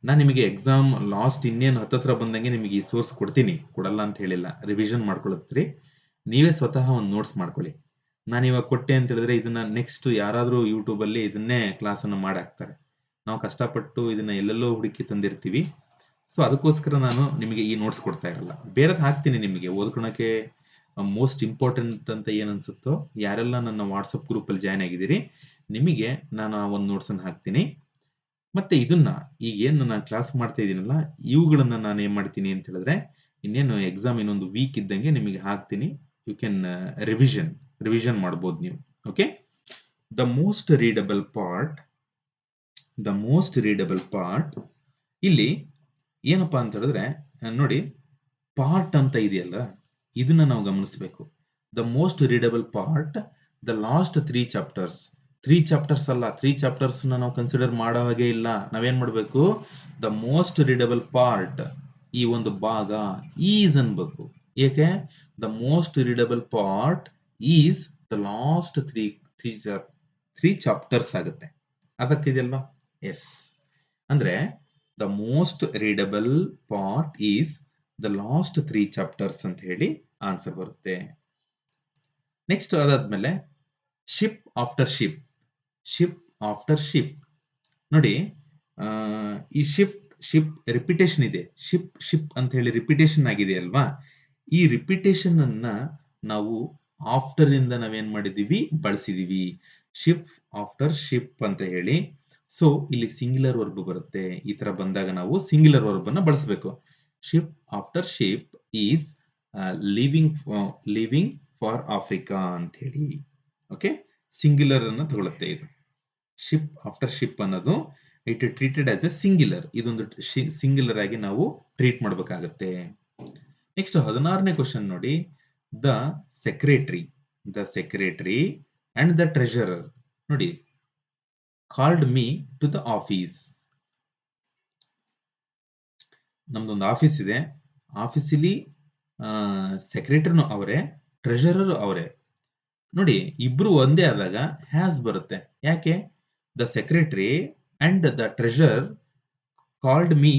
ನಾನು ನಿಮಗೆ ಎಕ್ಸಾಮ್ ಲಾಸ್ಟ್ ಇನ್ನೇನು ಹತ್ತತ್ರ ಬಂದಂಗೆ ನಿಮಗೆ ಈ ಸೋರ್ಸ್ ಕೊಡ್ತೀನಿ, ಕೊಡಲ್ಲ ಅಂತ ಹೇಳಿಲ್ಲ. ರಿವಿಷನ್ ಮಾಡ್ಕೊಳತ್ರಿ, ನೀವೇ ಸ್ವತಃ ಒಂದು ನೋಟ್ಸ್ ಮಾಡ್ಕೊಳ್ಳಿ. ನಾನು ಇವಾಗ ಕೊಟ್ಟೆ ಅಂತ ಹೇಳಿದ್ರೆ ಇದನ್ನ ನೆಕ್ಸ್ಟ್ ಯಾರಾದ್ರೂ ಯೂಟ್ಯೂಬ್ ಅಲ್ಲಿ ಇದನ್ನೇ ಕ್ಲಾಸ್ ಅನ್ನು ಮಾಡಾಕ್ತಾರೆ. ನಾವು ಕಷ್ಟಪಟ್ಟು ಇದನ್ನ ಎಲ್ಲೆಲ್ಲೋ ಹುಡುಕಿ ತಂದಿರ್ತೀವಿ. ಸೊ ಅದಕ್ಕೋಸ್ಕರ ನಾನು ನಿಮಗೆ ಈ ನೋಟ್ಸ್ ಕೊಡ್ತಾ ಇರಲ್ಲ. ಬೇರೆದ್ ಹಾಕ್ತೀನಿ ನಿಮಗೆ ಓದ್ಕೊಳಕ್ಕೆ. ಮೋಸ್ಟ್ ಇಂಪಾರ್ಟೆಂಟ್ ಅಂತ ಏನ್ ಅನ್ಸುತ್ತೋ, ಯಾರೆಲ್ಲ ನನ್ನ ವಾಟ್ಸಪ್ ಗ್ರೂಪ್ ಅಲ್ಲಿ ಜಾಯ್ನ್ ಆಗಿದ್ದೀರಿ, ನಿಮಗೆ ನಾನು ಆ ಒಂದು ನೋಟ್ಸ್ ಅನ್ನು ಹಾಕ್ತೀನಿ. ಮತ್ತೆ ಇದನ್ನ ಈಗ ಏನು ನಾನು ಕ್ಲಾಸ್ ಮಾಡ್ತಾ ಇದ್ದೀನಲ್ಲ, ಇವುಗಳನ್ನ ನಾನು ಏನ್ ಮಾಡ್ತೀನಿ ಅಂತ ಹೇಳಿದ್ರೆ, ಇನ್ನೇನು ಎಕ್ಸಾಮ್ ಇನ್ನೊಂದು ವೀಕ್ ಇದ್ದಂಗೆ ನಿಮಗೆ ಹಾಕ್ತೀನಿ. ಯು ಕ್ಯಾನ್ ರಿವಿಷನ್ ಮಾಡ್ಬೋದು ನೀವು. Okay. The most readable part ಇಲ್ಲಿ ಏನಪ್ಪಾ ಅಂತ ಹೇಳಿದ್ರೆ, ನೋಡಿ, ಪಾರ್ಟ್ ಅಂತ ಇದೆಯಲ್ಲ, ಇದನ್ನ ನಾವು ಗಮನಿಸಬೇಕು. The most readable part, the last 3 chapters. 3 chapters ಅಲ್ಲ, 3 ಚಾಪ್ಟರ್ಸ್ ನಾವು ಕನ್ಸಿಡರ್ ಮಾಡೋ ಹಾಗೆ ಇಲ್ಲ. ನಾವೇನ್ ಮಾಡ್ಬೇಕು, ದ ಮೋಸ್ಟ್ ರೀಡಬಲ್ ಪಾರ್ಟ್, ಈ ಒಂದು ಭಾಗ ಈಸ್ ಅನ್ಬೇಕು. ಏಕೆ? The most readable part is the last 3 chapters ಆಗುತ್ತೆ. ಅದಾಗ್ತಿದೆಯಲ್ವಾ? ಎಸ್. ಅಂದ್ರೆ the most readable part is the last 3 chapters ಅಂತ ಹೇಳಿ ಆನ್ಸರ್ ಬರುತ್ತೆ. ನೆಕ್ಸ್ಟ್ ಅದಾದ್ಮೇಲೆ ಶಿಪ್ ಆಫ್ಟರ್ ಶಿಪ್. ನೋಡಿ, ಈ ಶಿಪ್ ರಿಪಿಟೇಷನ್ ಇದೆ. ಶಿಪ್ ಅಂತ ಹೇಳಿ ರಿಪಿಟೇಷನ್ ಆಗಿದೆ ಅಲ್ವಾ? ಈ ರಿಪಿಟೇಷನ್ ಅನ್ನ ನಾವು ಆಫ್ಟರ್ ಇಂದ ನಾವೇನ್ ಮಾಡಿದೀವಿ, ಬಳಸಿದೀವಿ. ಶಿಪ್ ಆಫ್ಟರ್ ಶಿಪ್ ಅಂತ ಹೇಳಿ. ಸೊ ಇಲ್ಲಿ ಸಿಂಗ್ಯುಲರ್ ವರ್ಬ್ ಬರುತ್ತೆ. ಈ ತರ ಬಂದಾಗ ನಾವು ಸಿಂಗ್ಯುಲರ್ ವರ್ಬ್ ಅನ್ನ ಬಳಸಬೇಕು. Ship after ship is living for Africa ಅಂತ ಹೇಳಿ. ಓಕೆ, ಸಿಂಗ್ಯುಲರ್ ಅನ್ನ ತಗೊಳುತ್ತೆ ಇದು. ಶಿಪ್ ಆಫ್ಟರ್ ಶಿಪ್ ಅನ್ನೋದು it treated as a singular. ಇದೊಂದು ಸಿಂಗ್ಯುಲರ್ ಆಗಿ ನಾವು ಟ್ರೀಟ್ ಮಾಡಬೇಕಾಗತ್ತೆ. ನೆಕ್ಸ್ಟ್ 16ನೇ ಕ್ವಶನ್ ನೋಡಿ, the secretary and the treasurer. ನೋಡಿ, called me to the office. ನಮ್ದೊಂದು ಆಫೀಸ್ ಇದೆ. ಆಫೀಸಲ್ಲಿ ಸೆಕ್ರೆಟರಿನು ಅವರೇ, ಟ್ರೆಜರರ್ ಅವರೇ. ನೋಡಿ, ಇಬ್ರು ಒಂದೇ ಆದಾಗ ಹ್ಯಾಸ್ ಬರುತ್ತೆ. ಯಾಕೆ? The secretary and the treasurer called me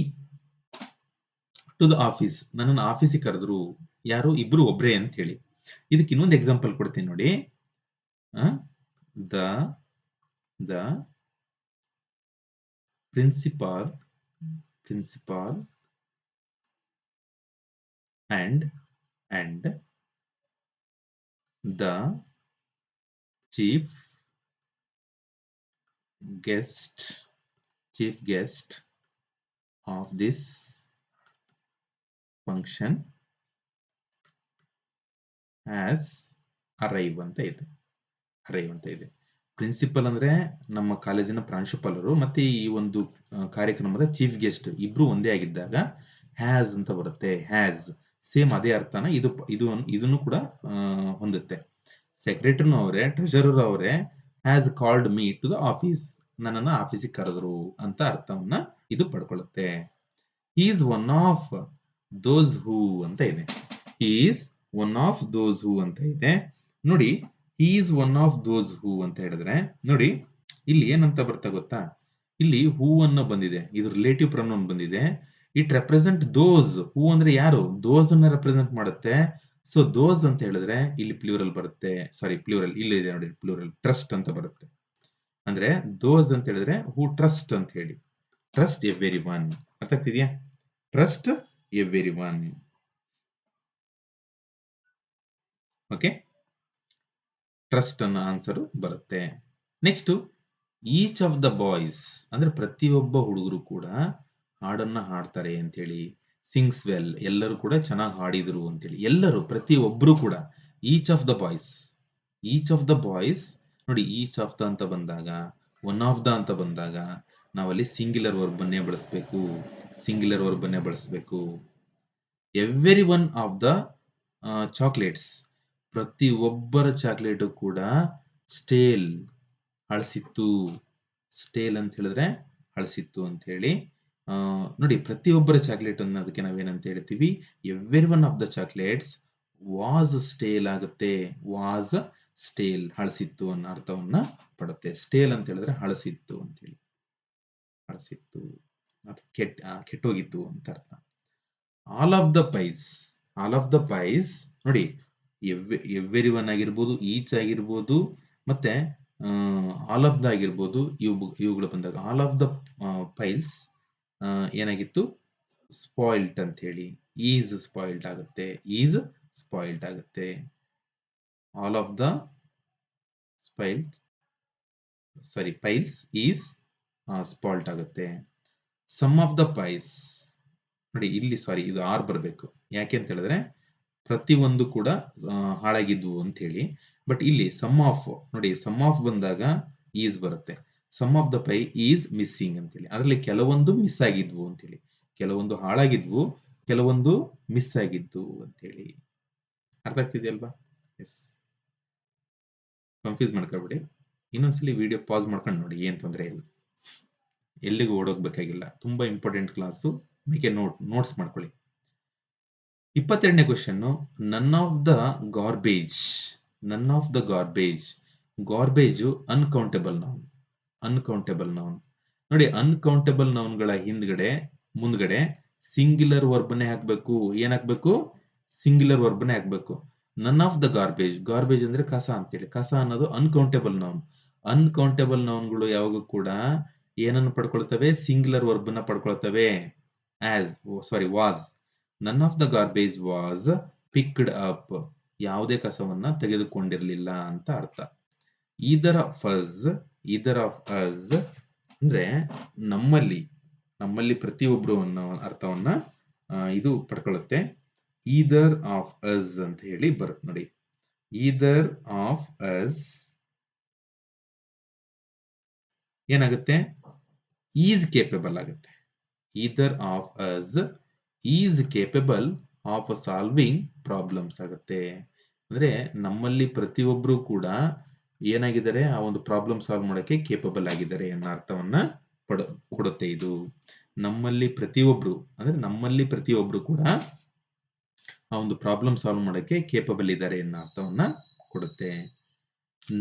to the office. ನನ್ನನ್ನು ಆಫೀಸಿಗೆ ಕರೆದ್ರು. ಯಾರು? ಇಬ್ರು ಒಬ್ರೇ ಅಂತ ಹೇಳಿ. ಇದಕ್ಕೆ ಇನ್ನೊಂದು ಎಕ್ಸಾಂಪಲ್ ಕೊಡ್ತೀನಿ ನೋಡಿ. The principal and the chief guest of this function has arrived ಅಂತ ಇದೆ. ಪ್ರಿನ್ಸಿಪಲ್ ಅಂದ್ರೆ ನಮ್ಮ ಕಾಲೇಜಿನ ಪ್ರಾಂಶುಪಾಲರು, ಮತ್ತೆ ಈ ಒಂದು ಕಾರ್ಯಕ್ರಮದ ಚೀಫ್ ಗೆಸ್ಟ್ ಇಬ್ರು ಒಂದೇ ಆಗಿದ್ದಾಗ ಹ್ಯಾಸ್ ಅಂತ ಬರುತ್ತೆ. ಹ್ಯಾಸ್ ಸೇಮ್ ಅದೇ ಅರ್ಥನ ಇದನ್ನು ಕೂಡ ಹೊಂದುತ್ತೆ. ಸೆಕ್ರೆಟರಿನೂ ಅವರೇ, ಟ್ರೆಜರರ್ ಅವರೇ, has called me to the office. ನನ್ನನ್ನು ಆಫೀಸಿಗೆ ಕರೆದ್ರು ಅಂತ ಅರ್ಥವನ್ನ ಇದು ಪಡ್ಕೊಳ್ಳುತ್ತೆ. Is one of those who ಅಂತ ಇದೆ. Is one of those who ಅಂತ ಇದೆ. ನೋಡಿ, is one of those who ಅಂತ ಹೇಳಿದ್ರೆ ನೋಡಿ, ಇಲ್ಲಿ ಏನಂತ ಬರ್ತಾ ಗೊತ್ತಾ? ಇಲ್ಲಿ ಹೂ ಅನ್ನೋ ಬಂದಿದೆ, ಇದು ರಿಲೇಟಿವ್ ಪ್ರೊನೌನ್ ಬಂದಿದೆ. ಇಟ್ ರೆಪ್ರೆಸೆಂಟ್ ದೋಸ್. ಹೂ ಅಂದ್ರೆ ಯಾರು? ದೋಸ್ ಅನ್ನ ರೆಪ್ರೆಸೆಂಟ್ ಮಾಡುತ್ತೆ. ಸೊ ದೋಸ್ ಅಂತ ಹೇಳಿದ್ರೆ ಇಲ್ಲಿ ಪ್ಲೂರಲ್ ಬರುತ್ತೆ. ಸಾರಿ, ಪ್ಲೂರಲ್ ಇಲ್ಲಿ ಇದೆ ನೋಡಿ, ಪ್ಲೂರಲ್ ಟ್ರಸ್ಟ್ ಅಂತ ಬರುತ್ತೆ. ಅಂದ್ರೆ ದೋಸ್ ಅಂತ ಹೇಳಿದ್ರೆ ಹೂ ಟ್ರಸ್ಟ್ ಅಂತ ಹೇಳಿ. Trust every one. ಅರ್ಥ ಆಗ್ತಿದ್ಯಾ? Trust every one. Okay, trust ಅನ್ನೋ ಆನ್ಸರ್ ಬರುತ್ತೆ. Next, each of the boys ಅಂದ್ರೆ ಪ್ರತಿಯೊಬ್ಬ ಹುಡುಗರು ಕೂಡ ಹಾಡನ್ನ ಹಾಡ್ತಾರೆ ಅಂತ ಹೇಳಿ. ಸಿಂಗ್ಸ್ ವೆಲ್, ಎಲ್ಲರೂ ಕೂಡ ಚೆನ್ನಾಗಿ ಹಾಡಿದ್ರು ಅಂತೇಳಿ. ಎಲ್ಲರೂ, ಪ್ರತಿಯೊಬ್ಬರು ಕೂಡ. Each of the boys, each of the boys. ನೋಡಿ, ಈಚ್ ಆಫ್ ದ ಅಂತ ಬಂದಾಗ, ಒನ್ ಆಫ್ ದ ಅಂತ ಬಂದಾಗ ನಾವಲ್ಲಿ ಸಿಂಗ್ಯುಲರ್ ವರ್ಬನ್ನೇ ಬಳಸಬೇಕು. ಸಿಂಗ್ಯುಲರ್ ವರ್ಬನ್ನೇ ಬಳಸಬೇಕು. Every one of the chocolates, ಪ್ರತಿ ಒಬ್ಬರ ಚಾಕ್ಲೇಟು ಕೂಡ ಸ್ಟೇಲ್, ಹಳಸಿತ್ತು. ಸ್ಟೇಲ್ ಅಂತ ಹೇಳಿದ್ರೆ ಹಳಸಿತ್ತು ಅಂತ ಹೇಳಿ. ನೋಡಿ, ಪ್ರತಿಯೊಬ್ಬರ ಚಾಕ್ಲೇಟ್ ಅನ್ನೋದಕ್ಕೆ ನಾವೇನಂತ ಹೇಳ್ತೀವಿ? Every one of the chocolates was stale ಆಗುತ್ತೆ. ವಾಸ್ ಸ್ಟೇಲ್, ಹಳಸಿತ್ತು ಅನ್ನೋ ಅರ್ಥವನ್ನ ಪಡುತ್ತೆ. ಸ್ಟೇಲ್ ಅಂತ ಹೇಳಿದ್ರೆ ಹಳಸಿತ್ತು ಅಂತ ಹೇಳಿ. ಹಳಸಿತ್ತು ಅಥವಾ ಕೆಟ್ಟೋಗಿತ್ತು ಅಂತ ಅರ್ಥ. All of the pies, all of the pies ನೋಡಿ, ಎವ್ರಿ ಒನ್ ಆಗಿರ್ಬೋದು, ಈಚ್ ಆಗಿರ್ಬೋದು, ಮತ್ತೆ ಆಲ್ ಆಫ್ ದ ಆಗಿರ್ಬೋದು. ಇವುಗಳು ಬಂದಾಗ ಆಲ್ ಆಫ್ ದ ಪೈಲ್ಸ್ ಏನಾಗಿತ್ತು? ಸ್ಪಾಯಿಲ್ಡ್ ಅಂತ ಹೇಳಿ. ಈಸ್ ಸ್ಪಾಯಿಲ್ಡ್ ಆಗುತ್ತೆ. ಈಸ್ ಸ್ಪಾಯಿಲ್ಡ್ ಆಗುತ್ತೆ. All of the ಸ್ಪೈಲ್ಸ್, sorry, piles is spoiled ಆಗುತ್ತೆ. ಸಮ್ ಆಫ್ ದ ಪೈಸ್ ನೋಡಿ, ಇಲ್ಲಿ ಸಾರಿ, ಇದು ಆರ್ ಬರಬೇಕು. ಯಾಕೆ ಅಂತ ಹೇಳಿದ್ರೆ ಪ್ರತಿಯೊಂದು ಕೂಡ ಹಾಳಾಗಿದ್ವು ಅಂತ ಹೇಳಿ. ಬಟ್ ಇಲ್ಲಿ ಸಮ್ ಆಫ್ ನೋಡಿ, ಸಮ್ ಆಫ್ ಬಂದಾಗ ಈಸ್ ಬರುತ್ತೆ. Some of the pie is missing ಅಂತೇಳಿ. ಅದರಲ್ಲಿ ಕೆಲವೊಂದು ಮಿಸ್ ಆಗಿದ್ವು ಅಂತೇಳಿ. ಕೆಲವೊಂದು ಹಾಳಾಗಿದ್ವು, ಕೆಲವೊಂದು ಮಿಸ್ ಆಗಿದ್ದು ಅಂತೇಳಿ. ಅರ್ಥ ಆಗ್ತಿದೆಯಲ್ವಾ? ಎಸ್, ಕನ್ಫ್ಯೂಸ್ ಮಾಡ್ಕೊಬೇಡಿ. ಇನ್ನೊಂದ್ಸಲಿ ವಿಡಿಯೋ ಪಾಸ್ ಮಾಡ್ಕೊಂಡು ನೋಡಿ, ಏನ್ ತೊಂದರೆ ಇಲ್ಲ. ಎಲ್ಲಿಗೂ ಓಡೋಗ್ಬೇಕಾಗಿಲ್ಲ. ತುಂಬಾ ಇಂಪಾರ್ಟೆಂಟ್ ಕ್ಲಾಸು. ಬೇಕೆ ನೋಟ್ಸ್ ಮಾಡ್ಕೊಳ್ಳಿ. 22ನೇ question, none of the garbage. None of the garbage. Garbage uncountable noun. Uncountable noun ನೋಡಿ, ಅನ್ಕೌಂಟೇಬಲ್ ನೌನ್ಗಳ ಹಿಂದ್ಗಡೆ ಮುಂದ್ಗಡೆ ಸಿಂಗ್ಯುಲರ್ ವರ್ಬ್ನೇ ಹಾಕ್ಬೇಕು. ಏನ್ ಹಾಕ್ಬೇಕು? ಸಿಂಗ್ಯುಲರ್ ವರ್ಬ್ನೇ ಹಾಕ್ಬೇಕು. ನನ್ ಆಫ್ ದ ಗಾರ್ಬೇಜ್. ಗಾರ್ಬೇಜ್ ಅಂದ್ರೆ ಕಸ ಅಂತೇಳಿ. ಕಸ ಅನ್ನೋದು ಅನ್ಕೌಂಟೇಬಲ್ ನೌನ್. ಅನ್ಕೌಂಟೇಬಲ್ ನೌನ್ಗಳು ಯಾವಾಗೂ ಕೂಡ ಏನನ್ನು ಪಡ್ಕೊಳ್ತವೆ? ಸಿಂಗ್ಯುಲರ್ ವರ್ಬ್ನ ಪಡ್ಕೊಳ್ತವೆ. As, sorry, was. None of the garbage was picked up. ಯಾವುದೇ ಕಸವನ್ನ ತೆಗೆದುಕೊಂಡಿರಲಿಲ್ಲ ಅಂತ ಅರ್ಥ. Either of us, either of us ಅಂದ್ರೆ ನಮ್ಮಲ್ಲಿ ಪ್ರತಿಯೊಬ್ರು ಅನ್ನೋ ಅರ್ಥವನ್ನ ಇದು ಪಡ್ಕೊಳ್ಳುತ್ತೆ. ಈದರ್ ಆಫ್ ಅಸ್ ಅಂತ ಹೇಳಿ ಬರುತ್ತೆ ನೋಡಿ. ಈದರ್ ಆಫ್ ಅಸ್ ಏನಾಗುತ್ತೆ? ಈಸ್ ಕೇಪಬಲ್ ಆಗುತ್ತೆ. Either of us is capable of solving problems ಆಗುತ್ತೆ. ಅಂದ್ರೆ ನಮ್ಮಲ್ಲಿ ಪ್ರತಿಯೊಬ್ರು ಕೂಡ ಏನಾಗಿದ್ದಾರೆ? ಆ ಒಂದು ಪ್ರಾಬ್ಲಮ್ ಸಾಲ್ವ್ ಮಾಡೋಕೆ ಕೇಪಬಲ್ ಆಗಿದ್ದಾರೆ ಅನ್ನೋ ಅರ್ಥವನ್ನ ಕೊಡುತ್ತೆ ಇದು. ನಮ್ಮಲ್ಲಿ ಪ್ರತಿಯೊಬ್ರು ಕೂಡ ಆ ಒಂದು ಪ್ರಾಬ್ಲಮ್ ಸಾಲ್ವ್ ಮಾಡೋಕೆ ಕೇಪಬಲ್ ಇದ್ದಾರೆ ಅನ್ನೋ ಅರ್ಥವನ್ನ ಕೊಡುತ್ತೆ.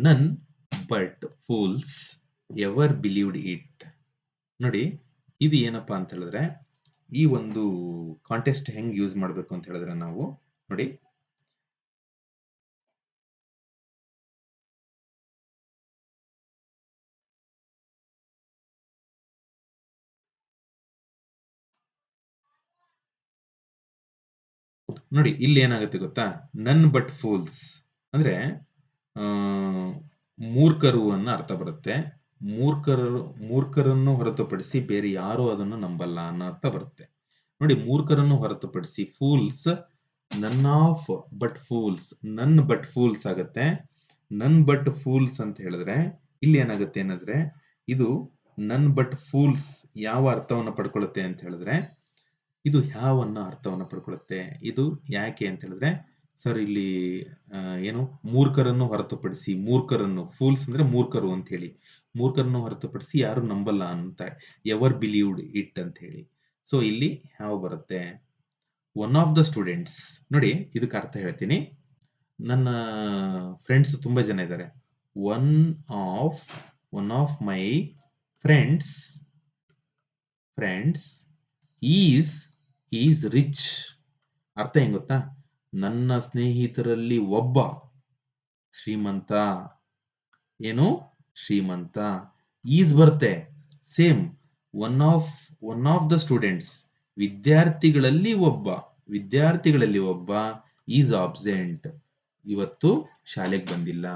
ನನ್ but fools ever believed it. ನೋಡಿ, ಇದು ಏನಪ್ಪಾ ಅಂತ ಹೇಳಿದ್ರೆ, ಈ ಒಂದು ಕಾಂಟೆಸ್ಟ್ ಹೆಂಗ್ ಯೂಸ್ ಮಾಡಬೇಕು ಅಂತ ಹೇಳಿದ್ರೆ ನಾವು ನೋಡಿ, ನೋಡಿ ಇಲ್ಲಿ ಏನಾಗುತ್ತೆ ಗೊತ್ತಾ? ನನ್ ಬಟ್ ಫೂಲ್ಸ್ ಅಂದ್ರೆ ಮೂರ್ಖರು ಅನ್ನೋ ಅರ್ಥ ಬರುತ್ತೆ. ಮೂರ್ಖರನ್ನು ಹೊರತುಪಡಿಸಿ ಬೇರೆ ಯಾರು ಅದನ್ನು ನಂಬಲ್ಲ ಅನ್ನೋ ಅರ್ಥ ಬರುತ್ತೆ. ನೋಡಿ, ಮೂರ್ಖರನ್ನು ಹೊರತುಪಡಿಸಿ, fools, none of but fools, ನನ್ ಬಟ್ ಫೂಲ್ಸ್ ಆಗುತ್ತೆ. ನನ್ ಬಟ್ ಫೂಲ್ಸ್ ಅಂತ ಹೇಳಿದ್ರೆ ಇಲ್ಲಿ ಏನಾಗುತ್ತೆ ಏನಂದ್ರೆ, ಇದು ನನ್ ಬಟ್ ಫೂಲ್ಸ್ ಯಾವ ಅರ್ಥವನ್ನ ಪಡ್ಕೊಳ್ಳುತ್ತೆ ಅಂತ ಹೇಳಿದ್ರೆ, ಇದು ಯಾವನ್ನ ಅರ್ಥವನ್ನ ಪಡ್ಕೊಳ್ಳುತ್ತೆ. ಇದು ಯಾಕೆ ಅಂತ ಹೇಳಿದ್ರೆ, ಸರ್ ಇಲ್ಲಿ ಏನು ಮೂರ್ಖರನ್ನು ಹೊರತುಪಡಿಸಿ, ಮೂರ್ಖರನ್ನು, ಫೂಲ್ಸ್ ಅಂದ್ರೆ ಮೂರ್ಖರು ಅಂತ ಹೇಳಿ. ಮೂರ್ಖರನ್ನು ಹೊರತುಪಡಿಸಿ ಯಾರು ನಂಬಲ್ಲ ಅಂತ, ಎವರ್ ಬಿಲೀವ್ಡ್ ಇಟ್ ಅಂತ ಹೇಳಿ. ಸೊ ಇಲ್ಲಿ ಹ್ಯಾವ್ ಬರುತ್ತೆ. ಒನ್ ಆಫ್ ದ ಸ್ಟೂಡೆಂಟ್ಸ್, ನೋಡಿ ಇದಕ್ಕೆ ಅರ್ಥ ಹೇಳ್ತೀನಿ. ನನ್ನ ಫ್ರೆಂಡ್ಸ್ ತುಂಬಾ ಜನ ಇದ್ದಾರೆ. One of my friends is rich. ಅರ್ಥ ಹೆಂಗ್ ಗೊತ್ತಾ? ನನ್ನ ಸ್ನೇಹಿತರಲ್ಲಿ ಒಬ್ಬ ಶ್ರೀಮಂತ. ಏನು? ಶ್ರೀಮಂತ. ಈಸ್ ಬರುತ್ತೆ. Same. One of the students, ವಿದ್ಯಾರ್ಥಿಗಳಲ್ಲಿ ಒಬ್ಬ ಈಸ್ ಆಬ್ಸೆಂಟ್, ಇವತ್ತು ಶಾಲೆಗೆ ಬಂದಿಲ್ಲ.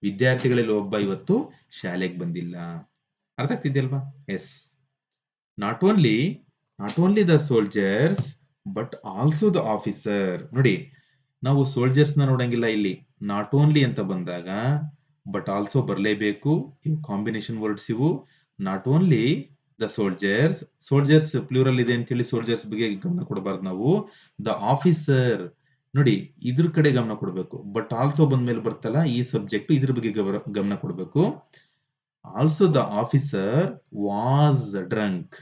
ವಿದ್ಯಾರ್ಥಿಗಳಲ್ಲಿ ಒಬ್ಬ ಇವತ್ತು ಶಾಲೆಗೆ ಬಂದಿಲ್ಲ. ಅರ್ಥ ಆಗ್ತಿದೆಯಲ್ವಾ? Yes. Not only the soldiers but also the officer. ನೋಡಿ, ನಾವು ಸೋಲ್ಜರ್ಸ್ ನ ನೋಡಂಗಿಲ್ಲ ಇಲ್ಲಿ. ನಾಟ್ ಓನ್ಲಿ ಅಂತ ಬಂದಾಗ ಬಟ್ ಆಲ್ಸೋ ಬರಲೇಬೇಕು. ಇವು ಕಾಂಬಿನೇಷನ್ ವರ್ಡ್ಸ್ ಇವು. Not only the soldiers plural ಇದೆ ಅಂತ ಹೇಳಿ ಸೋಲ್ಜರ್ಸ್ ಬಗ್ಗೆ ಗಮನ ಕೊಡಬಾರ್ದು ನಾವು. ದ ಆಫೀಸರ್, ನೋಡಿ ಇದ್ರ ಕಡೆ ಗಮನ ಕೊಡಬೇಕು. ಬಟ್ ಆಲ್ಸೋ ಬಂದ್ಮೇಲೆ ಬರ್ತಲ್ಲ ಈ ಸಬ್ಜೆಕ್ಟ್, ಇದ್ರ ಬಗ್ಗೆ ಗಮನ ಕೊಡಬೇಕು. Also the officer was drunk.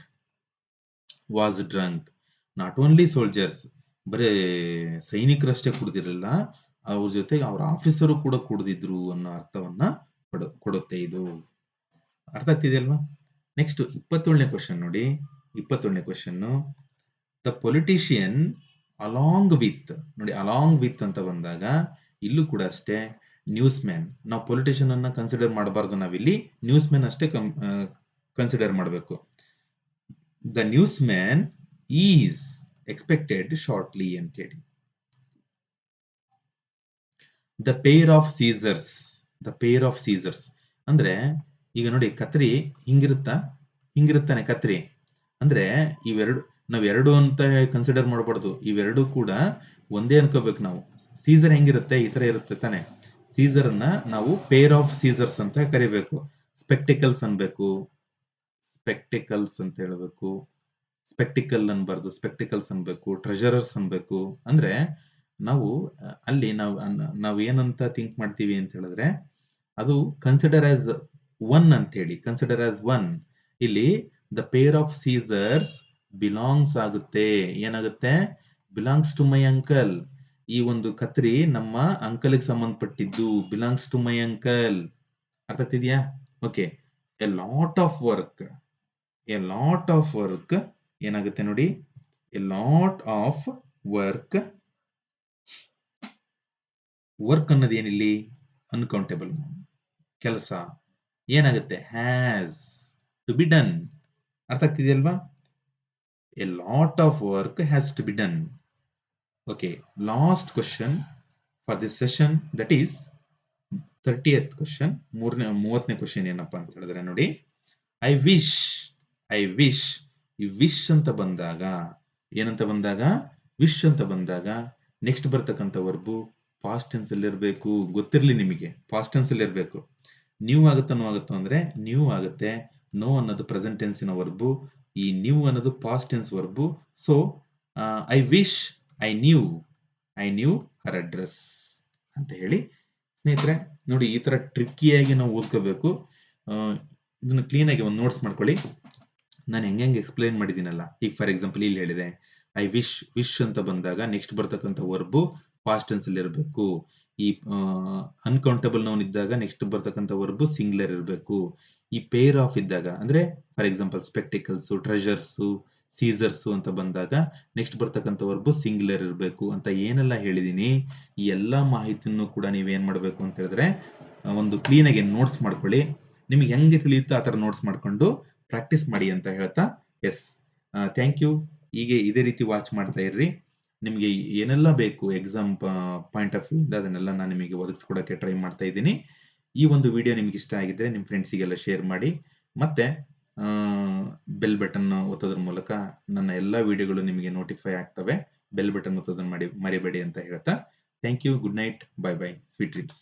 Not only soldiers, ಬರೇ ಸೈನಿಕರಷ್ಟೇ ಕುಡ್ದಿರಲ್ಲ, ಅವ್ರ ಜೊತೆಗೆ ಅವ್ರ ಆಫೀಸರು ಕೂಡ ಕುಡ್ದಿದ್ರು ಅನ್ನೋ ಅರ್ಥವನ್ನ ಕೊಡುತ್ತೆ ಇದು. ಅರ್ಥ ಆಗ್ತಿದೆಯಲ್ವಾ? ನೆಕ್ಸ್ಟ್ 27ನೇ ಕ್ವಶನ್ ನೋಡಿ. 27ನೇ question, the politician along with. ನೋಡಿ, ಅಲಾಂಗ್ ವಿತ್ ಅಂತ ಬಂದಾಗ ಇಲ್ಲೂ ಕೂಡ ಅಷ್ಟೇ ನ್ಯೂಸ್ ಮ್ಯಾನ್. ನಾವು ಪೊಲಿಟಿಷಿಯನ್ ಅನ್ನ ಕನ್ಸಿಡರ್ ಮಾಡಬಾರ್ದು, ನಾವಿಲ್ಲಿ ನ್ಯೂಸ್ ಮ್ಯಾನ್ ಅಷ್ಟೇ ಕನ್ಸಿಡರ್ ಮಾಡಬೇಕು. The newsman is expected shortly ಅಂತೇಳಿ. ದ ಪೇರ್ ಆಫ್ ಸೀಸರ್ಸ್ ಅಂದ್ರೆ, ಈಗ ನೋಡಿ ಕತ್ರಿ ಹಿಂಗಿರುತ್ತಾನೆ ಕತ್ರಿ ಅಂದ್ರೆ ನಾವೆರಡು ಅಂತ ಕನ್ಸಿಡರ್ ಮಾಡಬಾರ್ದು. ಇವೆರಡು ಕೂಡ ಒಂದೇ ಅನ್ಕೋಬೇಕು ನಾವು. ಸೀಸರ್ ಹೆಂಗಿರುತ್ತೆ, ಈ ತರ ಇರುತ್ತೆ ತಾನೆ. ಸೀಸರ್ ಅನ್ನ ನಾವು ಪೇರ್ ಆಫ್ ಸೀಸರ್ಸ್ ಅಂತ ಕರಿಬೇಕು. ಸ್ಪೆಕ್ಟಿಕಲ್ಸ್ ಅನ್ಬೇಕು, ಸ್ಪೆಕ್ಟಿಕಲ್ಸ್ ಅಂತ ಹೇಳ್ಬೇಕು. ಸ್ಪೆಕ್ಟಿಕಲ್ ಅನ್ಬಾರ್ದು, ಸ್ಪೆಕ್ಟಿಕಲ್ಸ್ ಅನ್ಬೇಕು. ಟ್ರೆಜರರ್ಸ್ ಅನ್ಬೇಕು. ಅಂದ್ರೆ ನಾವು ಅಲ್ಲಿ ನಾವು ಏನಂತ ಥಿಂಕ್ ಮಾಡ್ತೀವಿ ಅಂತ ಹೇಳಿದ್ರೆ, ಅದು ಕನ್ಸಿಡರ್ ಆಸ್ ಒನ್ ಅಂತ ಹೇಳಿ. Consider as one. ಇಲ್ಲಿ the pair of scissors belongs ಆಗುತ್ತೆ. ಏನಾಗುತ್ತೆ? Belongs to my uncle. ಈ ಒಂದು ಕತ್ರಿ ನಮ್ಮ ಅಂಕಲ್ಗೆ ಸಂಬಂಧಪಟ್ಟಿದ್ದು. Belongs to my uncle. ಅರ್ಥ ಆಗ್ತಿದ್ಯಾ? Okay. A lot of work ಏನಾಗುತ್ತೆ ನೋಡಿ. ಎ ಲಾಟ್ ಆಫ್ ವರ್ಕ್ ಅನ್ನೋದು ಏನಿಲ್ಲಿ ಅನ್ಕೌಂಟೇಬಲ್ ಕೆಲಸ. ಏನಾಗುತ್ತೆ? Has to be done. ಅರ್ಥ ಆಗ್ತಿದೆಯಲ್ವಾ? A lot of work has to be done. Okay, last question for this session, that is 30th question. 30ನೇ question ಏನಪ್ಪಾ ಅಂತ ಹೇಳಿದ್ರೆ ನೋಡಿ, ಐ ವಿಶ್. ಈ ವಿಶ್ ಅಂತ ಬಂದಾಗ, ಏನಂತ ಬಂದಾಗ? ವಿಶ್ ಅಂತ ಬಂದಾಗ ನೆಕ್ಸ್ಟ್ ಬರ್ತಕ್ಕಂಥ ವರ್ಬು ಪಾಸ್ಟ್ ಟೆನ್ಸ್ ಅಲ್ಲಿ ಇರಬೇಕು. ಗೊತ್ತಿರ್ಲಿ ನಿಮಗೆ, ಪಾಸ್ಟ್ ಟೆನ್ಸ್ ಅಲ್ಲಿ ಇರಬೇಕು. ನ್ಯೂ ಆಗುತ್ತೋ ಅಂದ್ರೆ ನ್ಯೂ ಆಗುತ್ತೆ. ನೋ ಅನ್ನೋದು ಪ್ರೆಸೆಂಟ್ ಟೆನ್ಸಿನ ವರ್ಬು, ಈ ನ್ಯೂ ಅನ್ನೋದು past tense verb. So I wish I knew Har address ಅಂತ ಹೇಳಿ. ಸ್ನೇಹಿತರೆ ನೋಡಿ, ಈ ತರ ಟ್ರಿಕ್ಕಿಯಾಗಿ ನಾವು ಓದ್ಕೋಬೇಕು. ಇದನ್ನ ಕ್ಲೀನ್ ಆಗಿ ಒಂದು ನೋಟ್ಸ್ ಮಾಡ್ಕೊಳ್ಳಿ. ನಾನು ಹೆಂಗೆ ಎಕ್ಸ್ಪ್ಲೈನ್ ಮಾಡಿದ್ದೀನಲ್ಲ. ಈಗ ಫಾರ್ ಎಕ್ಸಾಂಪಲ್ ಇಲ್ಲಿ ಹೇಳಿದೆ, ಐ ವಿಶ್ ಅಂತ ಬಂದಾಗ ನೆಕ್ಸ್ಟ್ ಬರ್ತಕ್ಕಂಥ ವರ್ಬು ಪಾಸ್ಟ್ ಟೆನ್ಸ್ ಅಲ್ಲಿ ಇರಬೇಕು. ಈ ಅನ್ಕೌಂಟಬಲ್ ನೌನ್ ಇದ್ದಾಗ ನೆಕ್ಸ್ಟ್ ಬರ್ತಕ್ಕಂಥ ವರ್ಬು ಸಿಂಗ್ಯುಲರ್ ಇರಬೇಕು. ಈ ಪೇರ್ ಆಫ್ ಇದ್ದಾಗ, ಅಂದ್ರೆ for example spectacles, treasures, Caesar's ಅಂತ ಬಂದಾಗ ನೆಕ್ಸ್ಟ್ ಬರ್ತಕ್ಕಂಥ ವರ್ಬು ಸಿಂಗ್ಯುಲರ್ ಇರಬೇಕು ಅಂತ ಏನೆಲ್ಲ ಹೇಳಿದೀನಿ, ಈ ಎಲ್ಲಾ ಮಾಹಿತಿಯನ್ನು ಕೂಡ ನೀವೇನ್ ಮಾಡಬೇಕು ಅಂತ ಹೇಳಿದ್ರೆ ಒಂದು ಕ್ಲೀನ್ ಆಗಿ ನೋಟ್ಸ್ ಮಾಡ್ಕೊಳ್ಳಿ. ನಿಮ್ಗೆ ಹೆಂಗೆ ತಿಳಿಯುತ್ತೋ ಆ ತರ ನೋಟ್ಸ್ ಮಾಡ್ಕೊಂಡು ಪ್ರಾಕ್ಟೀಸ್ ಮಾಡಿ ಅಂತ ಹೇಳ್ತಾ, ಎಸ್, ಥ್ಯಾಂಕ್ ಯು. ಹೀಗೆ ಇದೇ ರೀತಿ ವಾಚ್ ಮಾಡ್ತಾ ಇರ್ರಿ. ನಿಮಗೆ ಏನೆಲ್ಲ ಬೇಕು ಎಕ್ಸಾಮ್ ಪಾಯಿಂಟ್ ಆಫ್ ವ್ಯೂ ಇಂದ, ಅದನ್ನೆಲ್ಲ ನಾನು ನಿಮಗೆ ಒದಗಿಸ್ಕೊಡಕ್ಕೆ ಟ್ರೈ ಮಾಡ್ತಾ ಇದ್ದೀನಿ. ಈ ಒಂದು ವಿಡಿಯೋ ನಿಮ್ಗೆ ಇಷ್ಟ ಆಗಿದ್ರೆ ನಿಮ್ಮ ಫ್ರೆಂಡ್ಸಿಗೆಲ್ಲ ಶೇರ್ ಮಾಡಿ. ಮತ್ತೆ ಬೆಲ್ ಬಟನ್ ಒತ್ತೋದ್ರ ಮೂಲಕ ನನ್ನ ಎಲ್ಲ ವಿಡಿಯೋಗಳು ನಿಮಗೆ ನೋಟಿಫೈ ಆಗ್ತವೆ. ಬೆಲ್ ಬಟನ್ ಒತ್ತೋದನ್ನ ಮರಿಬೇಡಿ ಅಂತ ಹೇಳ್ತಾ, thank you. Good night. Bye bye. Sweet dreams.